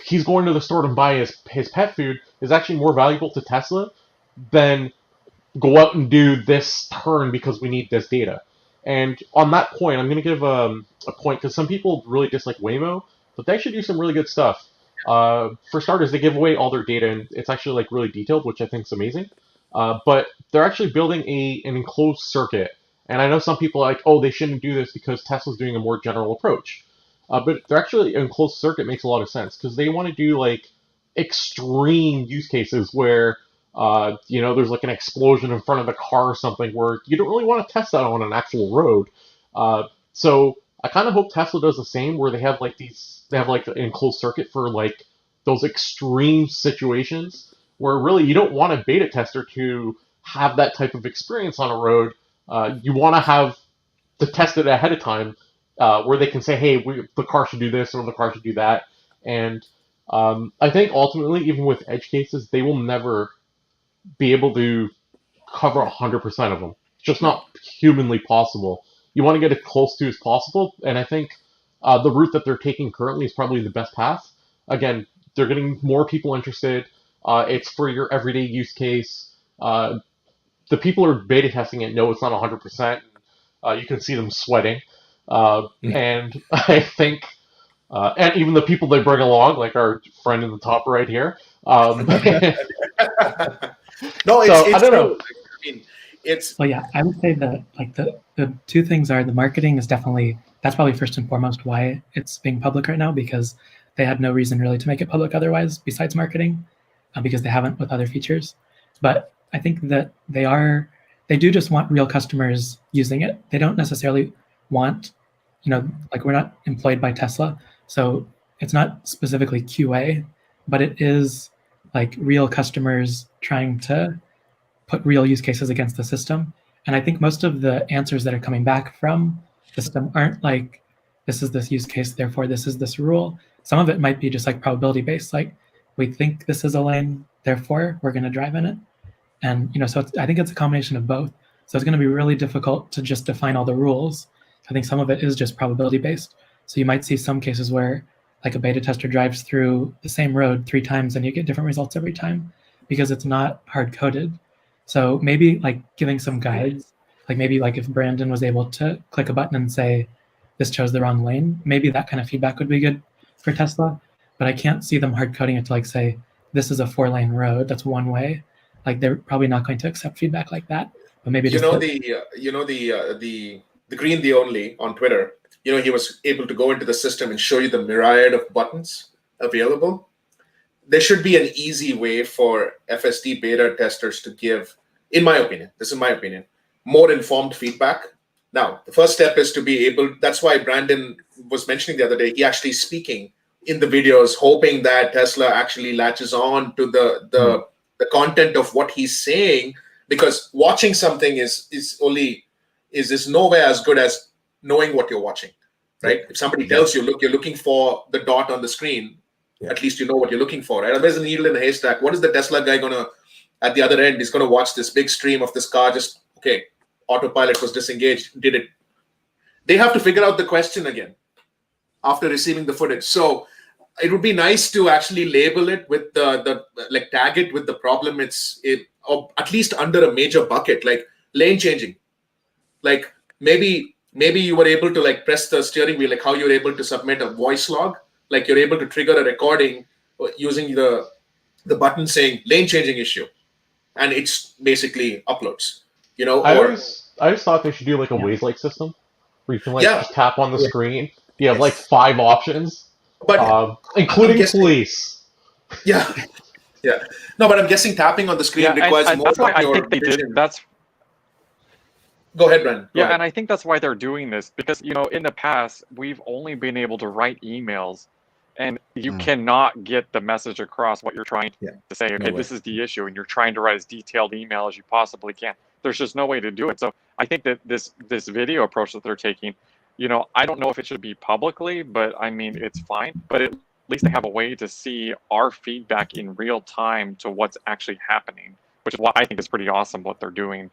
[SPEAKER 2] he's going to the store to buy his pet food is actually more valuable to Tesla than go out and do this turn because we need this data. And on that point, I'm going to give a point because some people really dislike Waymo, but they actually do some really good stuff. For starters, they give away all their data, and it's actually like really detailed, which I think is amazing. But they're actually building an enclosed circuit, and I know some people are like, oh, they shouldn't do this because Tesla's doing a more general approach. But they're actually enclosed circuit makes a lot of sense because they want to do like extreme use cases where there's like an explosion in front of the car or something where you don't really want to test that on an actual road. So I kind of hope Tesla does the same, where they have like an enclosed circuit for like those extreme situations where really you don't want a beta tester to have that type of experience on a road. You want to have to test it ahead of time, where they can say, hey, the car should do this or the car should do that. And I think ultimately, even with edge cases, they will never be able to cover 100% of them. It's just not humanly possible. You want to get as close to as possible, and I think the route that they're taking currently is probably the best path. Again, they're getting more people interested. It's for your everyday use case. The people who are beta testing it know it's not 100%. You can see them sweating. And I think, and even the people they bring along, like our friend in the top right here.
[SPEAKER 1] No, it's
[SPEAKER 2] I don't know.
[SPEAKER 1] I mean, it's
[SPEAKER 3] Well, yeah, I would say that like the two things are the marketing is definitely, that's probably first and foremost why it's being public right now, because they had no reason really to make it public otherwise besides marketing, because they haven't with other features. But I think that they do just want real customers using it. They don't necessarily want, like we're not employed by Tesla, so it's not specifically QA, but it is like real customers trying to put real use cases against the system. And I think most of the answers that are coming back from the system aren't like, this is this use case, therefore this is this rule. Some of it might be just like probability based, like we think this is a lane, therefore we're going to drive in it. And so I think it's a combination of both. So it's going to be really difficult to just define all the rules. I think some of it is just probability based. So you might see some cases where like a beta tester drives through the same road 3 times and you get different results every time because it's not hard coded. So maybe like giving some guides, like maybe like if Brandon was able to click a button and say, this chose the wrong lane, maybe that kind of feedback would be good for Tesla. But I can't see them hard coding it to like say, this is a 4-lane road, that's one way. Like they're probably not going to accept feedback like that. But maybe
[SPEAKER 1] the green the only on Twitter. He was able to go into the system and show you the myriad of buttons available. There should be an easy way for FSD beta testers to give, in my opinion, this is my opinion, more informed feedback. Now, the first step is to be able, that's why Brandon was mentioning the other day, he actually speaking in the videos, hoping that Tesla actually latches on to the content of what he's saying, because watching something is nowhere as good as knowing what you're watching, right? If somebody tells you, look, you're looking for the dot on the screen, at least you know what you're looking for, right? There's a needle in a haystack. What is the Tesla guy gonna, at the other end, he's gonna watch this big stream of this car, just, okay, autopilot was disengaged, did it? They have to figure out the question again after receiving the footage. So it would be nice to actually label it with tag it with the problem or at least under a major bucket, like lane changing. Like maybe you were able to like press the steering wheel, like how you're able to submit a voice log, like you're able to trigger a recording using the button saying lane changing issue, and it's basically uploads.
[SPEAKER 2] I always thought they should do like a Waze-like system where you can like just tap on the screen. You have like 5 options,
[SPEAKER 1] but
[SPEAKER 2] including police.
[SPEAKER 1] Yeah. No, but I'm guessing tapping on the screen requires more.
[SPEAKER 5] That's why I think they did.
[SPEAKER 1] Go ahead, Brandon. Go ahead.
[SPEAKER 5] And I think that's why they're doing this, because in the past we've only been able to write emails, and you cannot get the message across what you're trying to say. Okay, this is the issue, and you're trying to write as detailed email as you possibly can. There's just no way to do it. So I think that this video approach that they're taking, I don't know if it should be publicly, but I mean it's fine. But at least they have a way to see our feedback in real time to what's actually happening, which is what I think is pretty awesome what they're doing.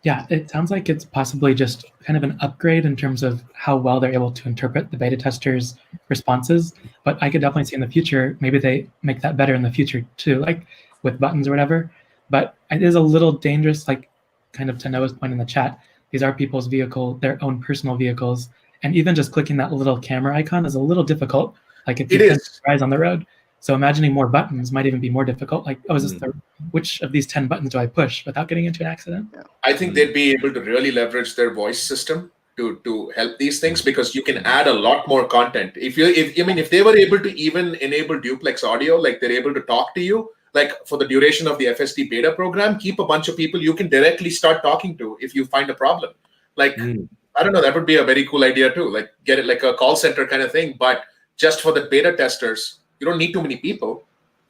[SPEAKER 3] Yeah, it sounds like it's possibly just kind of an upgrade in terms of how well they're able to interpret the beta testers' responses. But I could definitely see in the future, maybe they make that better in the future too, like with buttons or whatever. But it is a little dangerous, like kind of to Noah's point in the chat. These are people's their own personal vehicles. And even just clicking that little camera icon is a little difficult. Like if you
[SPEAKER 1] It
[SPEAKER 3] pin
[SPEAKER 1] is.
[SPEAKER 3] your eyes on the road. So imagining more buttons might even be more difficult. Like, oh, is this which of these 10 buttons do I push without getting into an accident?
[SPEAKER 1] I think they'd be able to really leverage their voice system to help these things, because you can add a lot more content. If they were able to even enable duplex audio, like they're able to talk to you, like for the duration of the FSD beta program, keep a bunch of people you can directly start talking to if you find a problem. Like, I don't know, that would be a very cool idea too. Like get it like a call center kind of thing, but just for the beta testers. You don't need too many people.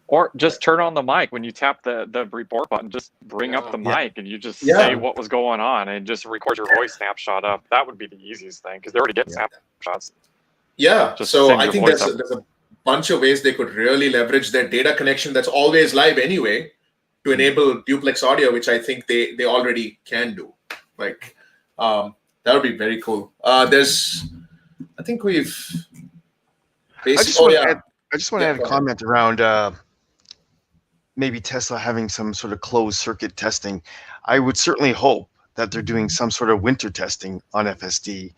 [SPEAKER 5] Or just turn on the mic when you tap the report button. Just bring up the mic and you just say what was going on and just record your voice snapshot up. That would be the easiest thing because they already get snapshots.
[SPEAKER 1] Yeah.
[SPEAKER 5] Just
[SPEAKER 1] so
[SPEAKER 5] send
[SPEAKER 1] I
[SPEAKER 5] your
[SPEAKER 1] think
[SPEAKER 5] voice
[SPEAKER 1] there's a bunch of ways they could really leverage their data connection that's always live anyway to enable duplex audio, which I think they already can do. Like that would be very cool. I think we've.
[SPEAKER 4] I just want to add a comment around maybe Tesla having some sort of closed circuit testing. I would certainly hope that they're doing some sort of winter testing on FSD,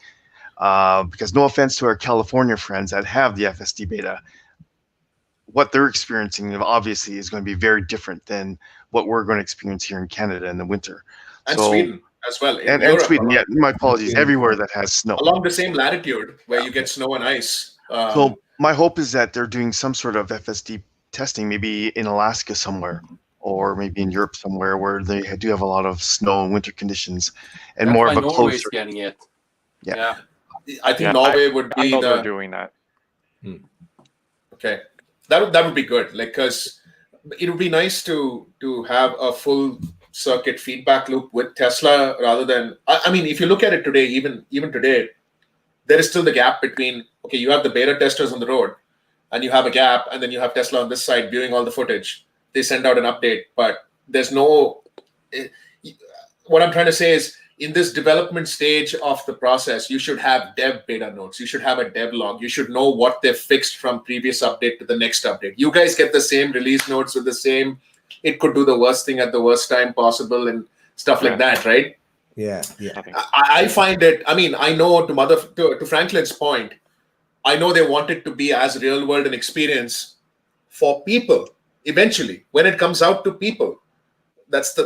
[SPEAKER 4] because no offense to our California friends that have the FSD beta, what they're experiencing obviously is going to be very different than what we're going to experience here in Canada in the winter.
[SPEAKER 1] And Sweden as well.
[SPEAKER 4] And Sweden, yeah, my apologies, everywhere that has snow.
[SPEAKER 1] Along the same latitude where you get snow and ice.
[SPEAKER 4] So my hope is that they're doing some sort of FSD testing, maybe in Alaska somewhere, or maybe in Europe somewhere where they do have a lot of snow and winter conditions, and more of a close.
[SPEAKER 7] Getting it.
[SPEAKER 4] Yeah.
[SPEAKER 1] I think Norway would be
[SPEAKER 5] they're doing that.
[SPEAKER 1] Okay, that would be good. Like, because it would be nice to have a full circuit feedback loop with Tesla rather than. I mean, if you look at it today, even today, there is still the gap between. Okay, you have the beta testers on the road, and you have a gap, and then you have Tesla on this side viewing all the footage. They send out an update, but there's no. What I'm trying to say is, in this development stage of the process, you should have dev beta notes. You should have a dev log. You should know what they've fixed from previous update to the next update. You guys get the same release notes with the same. It could do the worst thing at the worst time possible and stuff like that, right?
[SPEAKER 8] Yeah.
[SPEAKER 1] I find it. I mean, I know to Franklin's point. I know they want it to be as real world an experience for people eventually when it comes out to people. That's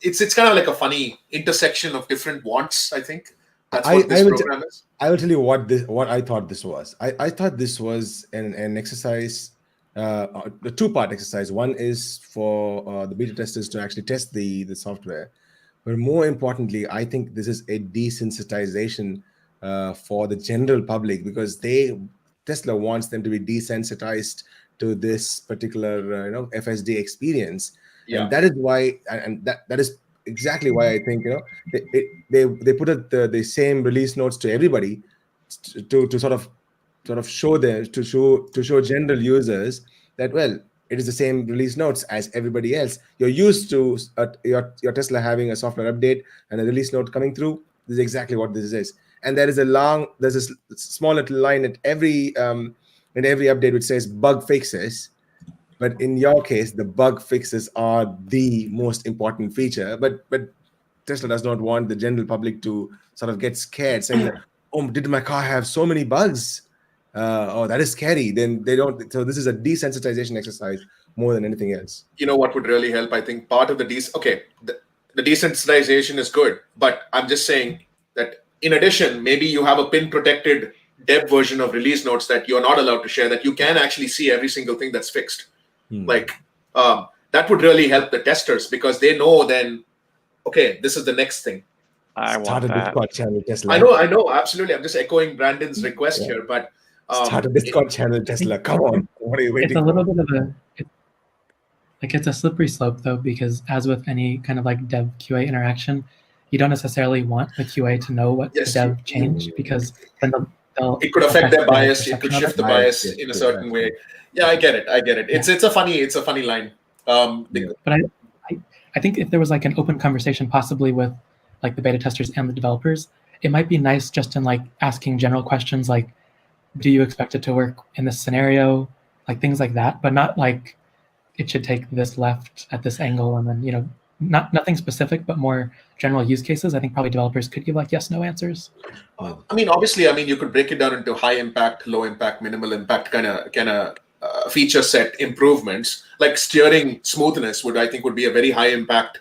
[SPEAKER 1] it's kind of like a funny intersection of different wants. I think that's what this program is.
[SPEAKER 8] I will tell you what I thought this was. I thought this was an exercise, a two-part exercise. One is for the beta testers to actually test the software, but more importantly, I think this is a desensitization for the general public, because Tesla wants them to be desensitized to this particular FSD experience. And that is why, and that is exactly why I think they put up the same release notes to everybody to sort of show them to show general users that, well, it is the same release notes as everybody else. You're used to your Tesla having a software update and a release note coming through. This is exactly what this is. And there's a small little line at every update which says bug fixes. But in your case, the bug fixes are the most important feature. But Tesla does not want the general public to sort of get scared, saying that, "Oh, did my car have so many bugs? Oh, that is scary." Then they don't. So this is a desensitization exercise more than anything else.
[SPEAKER 1] You know what would really help? I think part of the desensitization is good, but I'm just saying that in addition, maybe you have a pin protected dev version of release notes that you're not allowed to share, that you can actually see every single thing that's fixed. Like that would really help the testers, because they know then, okay, this is the next thing.
[SPEAKER 5] I
[SPEAKER 8] Start
[SPEAKER 5] want
[SPEAKER 8] a
[SPEAKER 5] that.
[SPEAKER 8] Discord channel, Tesla.
[SPEAKER 1] I know, absolutely. I'm just echoing Brandon's request here, but
[SPEAKER 8] start a Discord channel, Tesla. Come on, what are you waiting
[SPEAKER 3] It's a
[SPEAKER 8] for?
[SPEAKER 3] little bit of it's a slippery slope though, because as with any kind of like dev QA interaction, you don't necessarily want the QA to know what the dev changed, because then
[SPEAKER 1] it could affect their bias. It could shift the bias in a certain way. Yeah, I get it. It's a funny line.
[SPEAKER 3] But I think if there was like an open conversation, possibly with like the beta testers and the developers, it might be nice just in like asking general questions like, do you expect it to work in this scenario? Like things like that, but not like it should take this left at this angle and then, nothing specific, but more general use cases. I think probably developers could give like yes, no answers.
[SPEAKER 1] Obviously, you could break it down into high impact, low impact, minimal impact kind of feature set improvements. Like steering smoothness would be a very high impact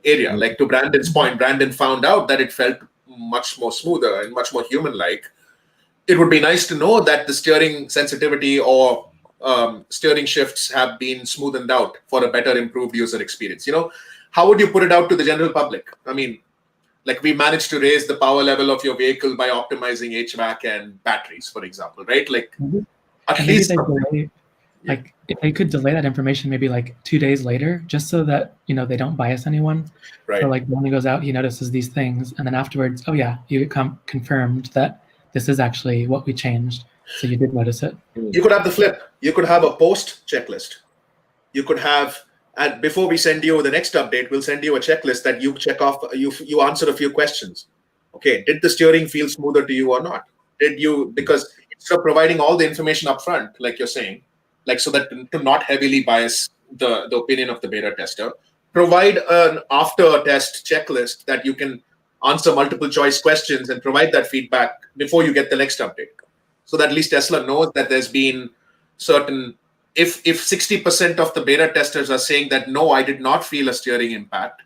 [SPEAKER 1] area. Like to Brandon's point, Brandon found out that it felt much more smoother and much more human-like. It would be nice to know that the steering sensitivity or steering shifts have been smoothened out for a better improved user experience. How would you put it out to the general public? Like we managed to raise the power level of your vehicle by optimizing HVAC and batteries, for example, right? Like at
[SPEAKER 3] And
[SPEAKER 1] least
[SPEAKER 3] like if they could delay that information maybe like 2 days later, just so that they don't bias anyone.
[SPEAKER 1] right.
[SPEAKER 3] So like when he goes out, he notices these things, and then afterwards, oh yeah, you get confirmed that this is actually what we changed. So you did notice it.
[SPEAKER 1] You could have the flip. You could have a post checklist. You could have, and before we send you the next update, we'll send you a checklist that you check off. You answer a few questions. Okay, did the steering feel smoother to you or not? Because instead of providing all the information up front, like you're saying, like so that to not heavily bias the opinion of the beta tester, provide an after test checklist that you can answer multiple choice questions and provide that feedback before you get the next update. So that at least Tesla knows that there's been certain, if 60% of the beta testers are saying that, no, I did not feel a steering impact,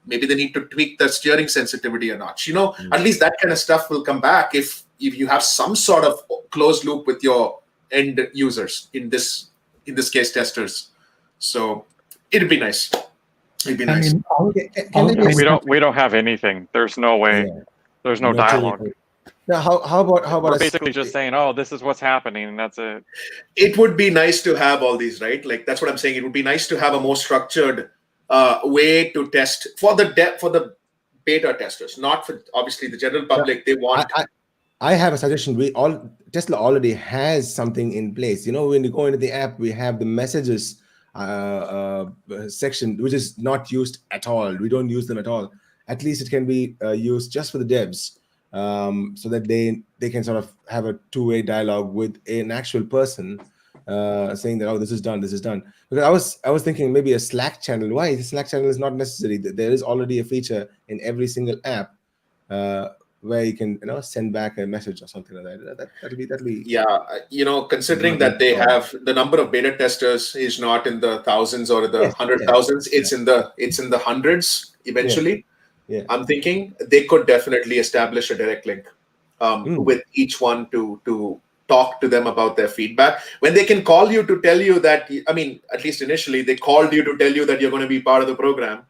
[SPEAKER 1] maybe they need to tweak the steering sensitivity a notch. At least that kind of stuff will come back if you have some sort of closed loop with your end users, in this case, testers. So it'd be nice. It'd be nice.
[SPEAKER 5] We don't have anything. There's no way.
[SPEAKER 8] Yeah.
[SPEAKER 5] There's no dialogue.
[SPEAKER 8] Now, how about
[SPEAKER 5] We're basically just saying, oh, this is what's happening, and that's it.
[SPEAKER 1] It would be nice to have all these, right? Like that's what I'm saying. It would be nice to have a more structured way to test for the beta testers, not for obviously the general public. They want.
[SPEAKER 8] I have a suggestion. Tesla already has something in place. When you go into the app, we have the messages section, which is not used at all. We don't use them at all. At least it can be used just for the devs, so that they can sort of have a two-way dialogue with an actual person, saying that, oh, this is done. Because I was thinking maybe a Slack channel. Why? The Slack channel is not necessary. There is already a feature in every single app where you can send back a message or something like that. That'll be
[SPEAKER 1] yeah. Considering that they have the number of beta testers is not in the thousands or the 100,000s, it's in the hundreds eventually.
[SPEAKER 8] Yeah.
[SPEAKER 1] I'm thinking they could definitely establish a direct link with each one to talk to them about their feedback. When they can call you to tell you that, at least initially, they called you to tell you that you're going to be part of the program.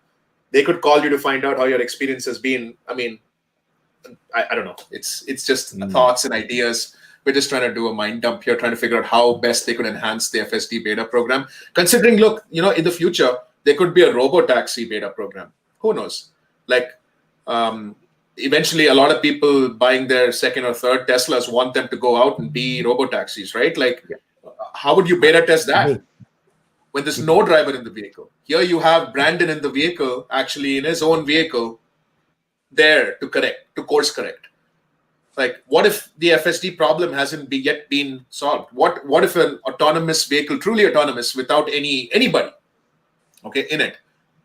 [SPEAKER 1] They could call you to find out how your experience has been. I don't know. It's just thoughts and ideas. We're just trying to do a mind dump here, trying to figure out how best they could enhance the FSD beta program. Considering, look, in the future, there could be a robo-taxi beta program. Who knows? Like, eventually, a lot of people buying their second or third Teslas want them to go out and be robo-taxis, right? Like, how would you beta test that when there's no driver in the vehicle? Here you have Brandon in the vehicle, actually in his own vehicle, there to course correct. Like, what if the FSD problem hasn't yet been solved? What if an autonomous vehicle, truly autonomous, without anybody, in it,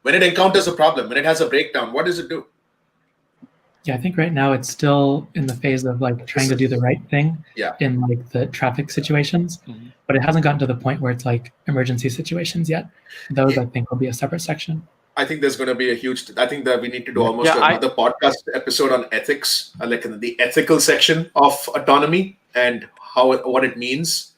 [SPEAKER 1] when it encounters a problem, when it has a breakdown, what does it do?
[SPEAKER 3] Yeah, I think right now it's still in the phase of like trying to do the right thing in like the traffic situations, but it hasn't gotten to the point where it's like emergency situations yet. Those I think will be a separate section.
[SPEAKER 1] I think there's going to be I think that we need to do almost another podcast episode on ethics, like in the ethical section of autonomy and what it means.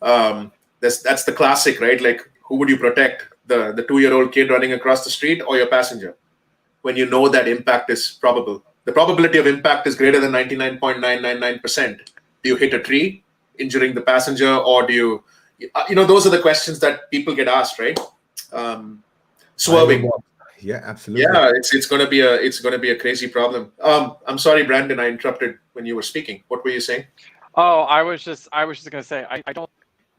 [SPEAKER 1] That's the classic, right? Like, who would you protect? The 2-year-old kid running across the street or your passenger? When you know that impact is probable. The probability of impact is greater than 99.999%. Do you hit a tree, injuring the passenger, or do you those are the questions that people get asked, right? Swerving.
[SPEAKER 8] Yeah, absolutely.
[SPEAKER 1] Yeah, it's going to be a crazy problem. I'm sorry, Brandon, I interrupted when you were speaking. What were you saying?
[SPEAKER 5] Oh, I was just going to say, I don't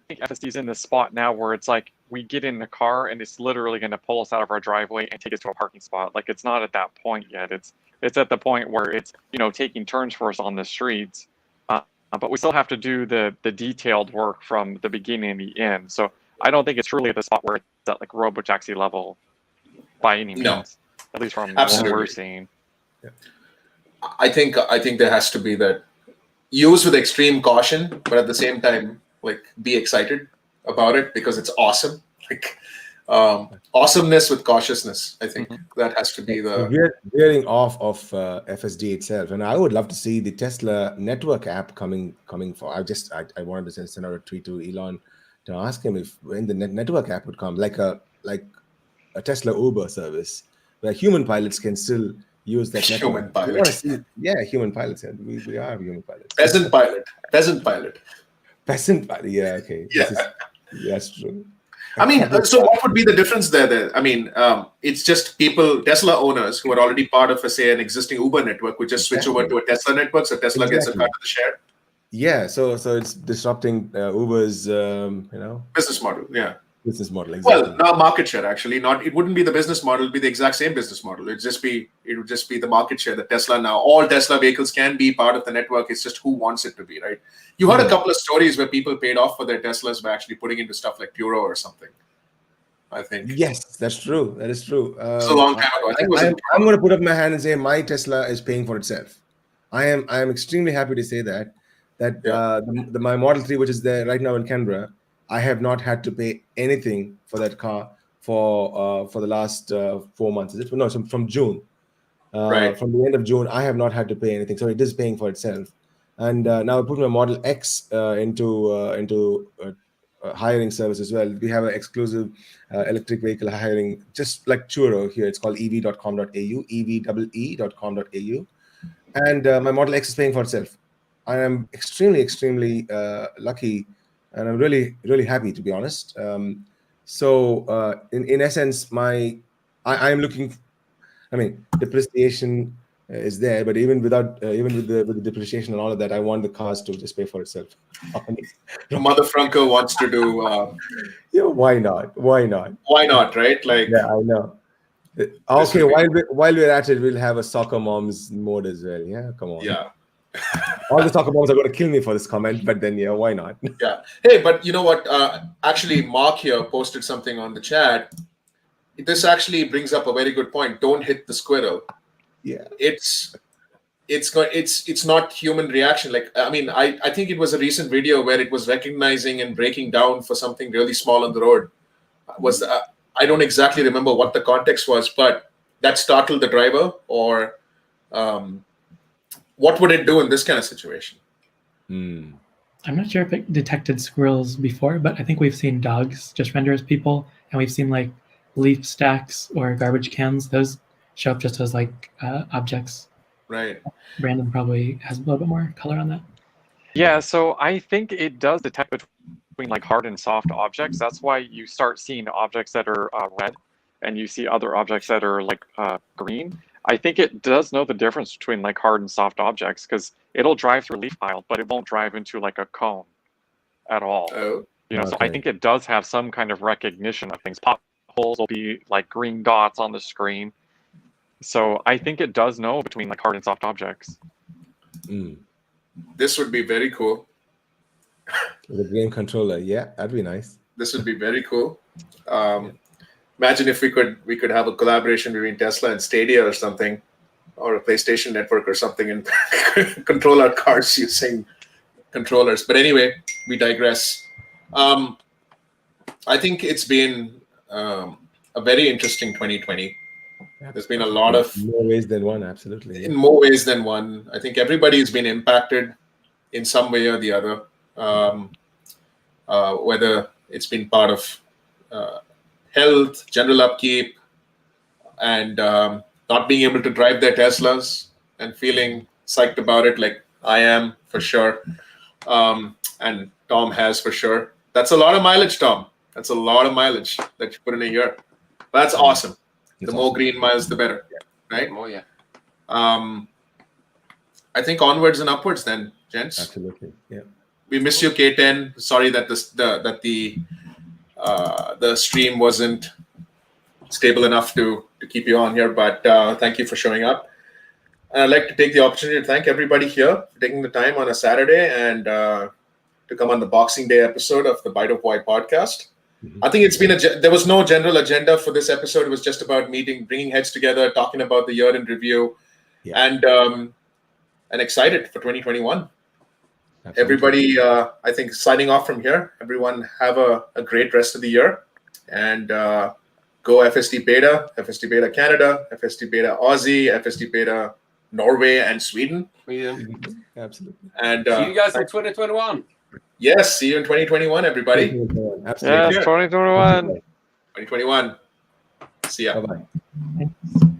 [SPEAKER 5] think FSD is in this spot now where it's like we get in the car and it's literally going to pull us out of our driveway and take us to a parking spot. Like it's not at that point yet. It's at the point where it's taking turns for us on the streets. But we still have to do the detailed work from the beginning and the end. So I don't think it's truly at the spot where it's at like robotaxi level by any means.
[SPEAKER 1] No.
[SPEAKER 5] At least from
[SPEAKER 1] Absolutely.
[SPEAKER 5] what we're seeing.
[SPEAKER 8] Yeah.
[SPEAKER 1] I think there has to be that use with extreme caution, but at the same time, like be excited about it because it's awesome. Like awesomeness with cautiousness. I think that has to be the.
[SPEAKER 8] We're veering off of FSD itself, and I would love to see the Tesla network app coming for. I wanted to send out a tweet to Elon to ask him if when the network app would come, like a Tesla Uber service where human pilots can still use that
[SPEAKER 1] Human
[SPEAKER 8] network.
[SPEAKER 1] pilot.
[SPEAKER 8] We want to see, human pilots. We are human pilots.
[SPEAKER 1] Peasant pilot.
[SPEAKER 8] Peasant pilot. Yeah, okay.
[SPEAKER 1] Yeah.
[SPEAKER 8] That's true.
[SPEAKER 1] I mean, so what would be the difference there? I mean, it's just Tesla owners who are already part of, say, an existing Uber network would just switch over to a Tesla network, so Tesla gets a cut of the share.
[SPEAKER 8] Yeah, so it's disrupting Uber's,
[SPEAKER 1] business model. Yeah.
[SPEAKER 8] Business model. Exactly.
[SPEAKER 1] Well, now market share actually. It wouldn't be the business model; it'd be the exact same business model. It would just be the market share that Tesla now. All Tesla vehicles can be part of the network. It's just who wants it to be, right? You heard a couple of stories where people paid off for their Teslas by actually putting into stuff like Puro or something. I think.
[SPEAKER 8] Yes, that's true. That is true.
[SPEAKER 1] It's a long time ago. I think
[SPEAKER 8] I'm going to put up my hand and say my Tesla is paying for itself. I am extremely happy to say that my Model 3, which is there right now in Canberra, I have not had to pay anything for that car for the last 4 months. Is it? No, from June.
[SPEAKER 1] Right.
[SPEAKER 8] From the end of June, I have not had to pay anything. So it is paying for itself. And now I put my Model X into hiring service as well. We have an exclusive electric vehicle hiring, just like Churro here. It's called ev.com.au, evee.com.au. And my Model X is paying for itself. I am extremely, extremely lucky. And I'm really, really happy, to be honest. So in essence, I'm looking. I mean, depreciation is there, but even with the depreciation and all of that, I want the cars to just pay for itself.
[SPEAKER 1] Mother Franco wants to do.
[SPEAKER 8] Why not? Why not?
[SPEAKER 1] Why not? Right? Like.
[SPEAKER 8] Yeah, I know. Okay, while we're at it, we'll have a soccer moms mode as well. Yeah, come on.
[SPEAKER 1] Yeah.
[SPEAKER 8] All the soccer moms are going to kill me for this comment, but then why not?
[SPEAKER 1] Yeah. Hey, but you know what? Actually, Mark here posted something on the chat. This actually brings up a very good point. Don't hit the squirrel.
[SPEAKER 8] Yeah.
[SPEAKER 1] It's not human reaction. Like, I mean, I think it was a recent video where it was recognizing and breaking down for something really small on the road. I don't exactly remember what the context was, but that startled the driver. Or what would it do in this kind of situation?
[SPEAKER 3] I'm not sure if it detected squirrels before, but I think we've seen dogs just render as people, and we've seen like leaf stacks or garbage cans. Those show up just as like objects.
[SPEAKER 1] Right.
[SPEAKER 3] Brandon probably has a little bit more color on that.
[SPEAKER 5] Yeah, so I think it does detect between like hard and soft objects. That's why you start seeing objects that are red, and you see other objects that are like green. I think it does know the difference between like hard and soft objects, because it'll drive through a leaf pile, but it won't drive into like a cone at all.
[SPEAKER 1] Oh.
[SPEAKER 5] So I think it does have some kind of recognition of things. Potholes will be like green dots on the screen. So I think it does know between like hard and soft objects.
[SPEAKER 1] This would be very cool.
[SPEAKER 8] The game controller, yeah, that'd be nice.
[SPEAKER 1] This would be very cool. Imagine if we could have a collaboration between Tesla and Stadia or something, or a PlayStation Network or something, and control our cars using controllers. But anyway, we digress. I think it's been a very interesting 2020. There's been a lot of
[SPEAKER 8] more ways than one, absolutely.
[SPEAKER 1] In more ways than one. I think everybody has been impacted in some way or the other, whether it's been part of health, general upkeep, and not being able to drive their Teslas and feeling psyched about it, like I am for sure, and Tom has for sure. That's a lot of mileage, Tom. That's a lot of mileage that you put in a year. That's awesome. The more green miles, the better, right?
[SPEAKER 7] Oh yeah.
[SPEAKER 1] I think onwards and upwards then, gents.
[SPEAKER 8] Absolutely, yeah.
[SPEAKER 1] we miss you, K10. Sorry that the stream wasn't stable enough to keep you on here, but thank you for showing up. And I'd like to take the opportunity to thank everybody here for taking the time on a Saturday and to come on the Boxing Day episode of the ByteofWhy podcast. I think it's been there was no general agenda for this episode. It was just about bringing heads together, talking about the year in review, and excited for 2021. Absolutely. Everybody, I think, signing off from here. Everyone have a great rest of the year, and go FSD Beta, FSD Beta Canada, FSD Beta Aussie, FSD Beta Norway, and Sweden.
[SPEAKER 8] Absolutely.
[SPEAKER 1] And
[SPEAKER 7] see you guys in 2021.
[SPEAKER 1] Yes, see you in 2021, everybody.
[SPEAKER 8] Absolutely.
[SPEAKER 5] Yes, 2021.
[SPEAKER 1] 2021. See ya.
[SPEAKER 8] Bye-bye.
[SPEAKER 3] Thanks.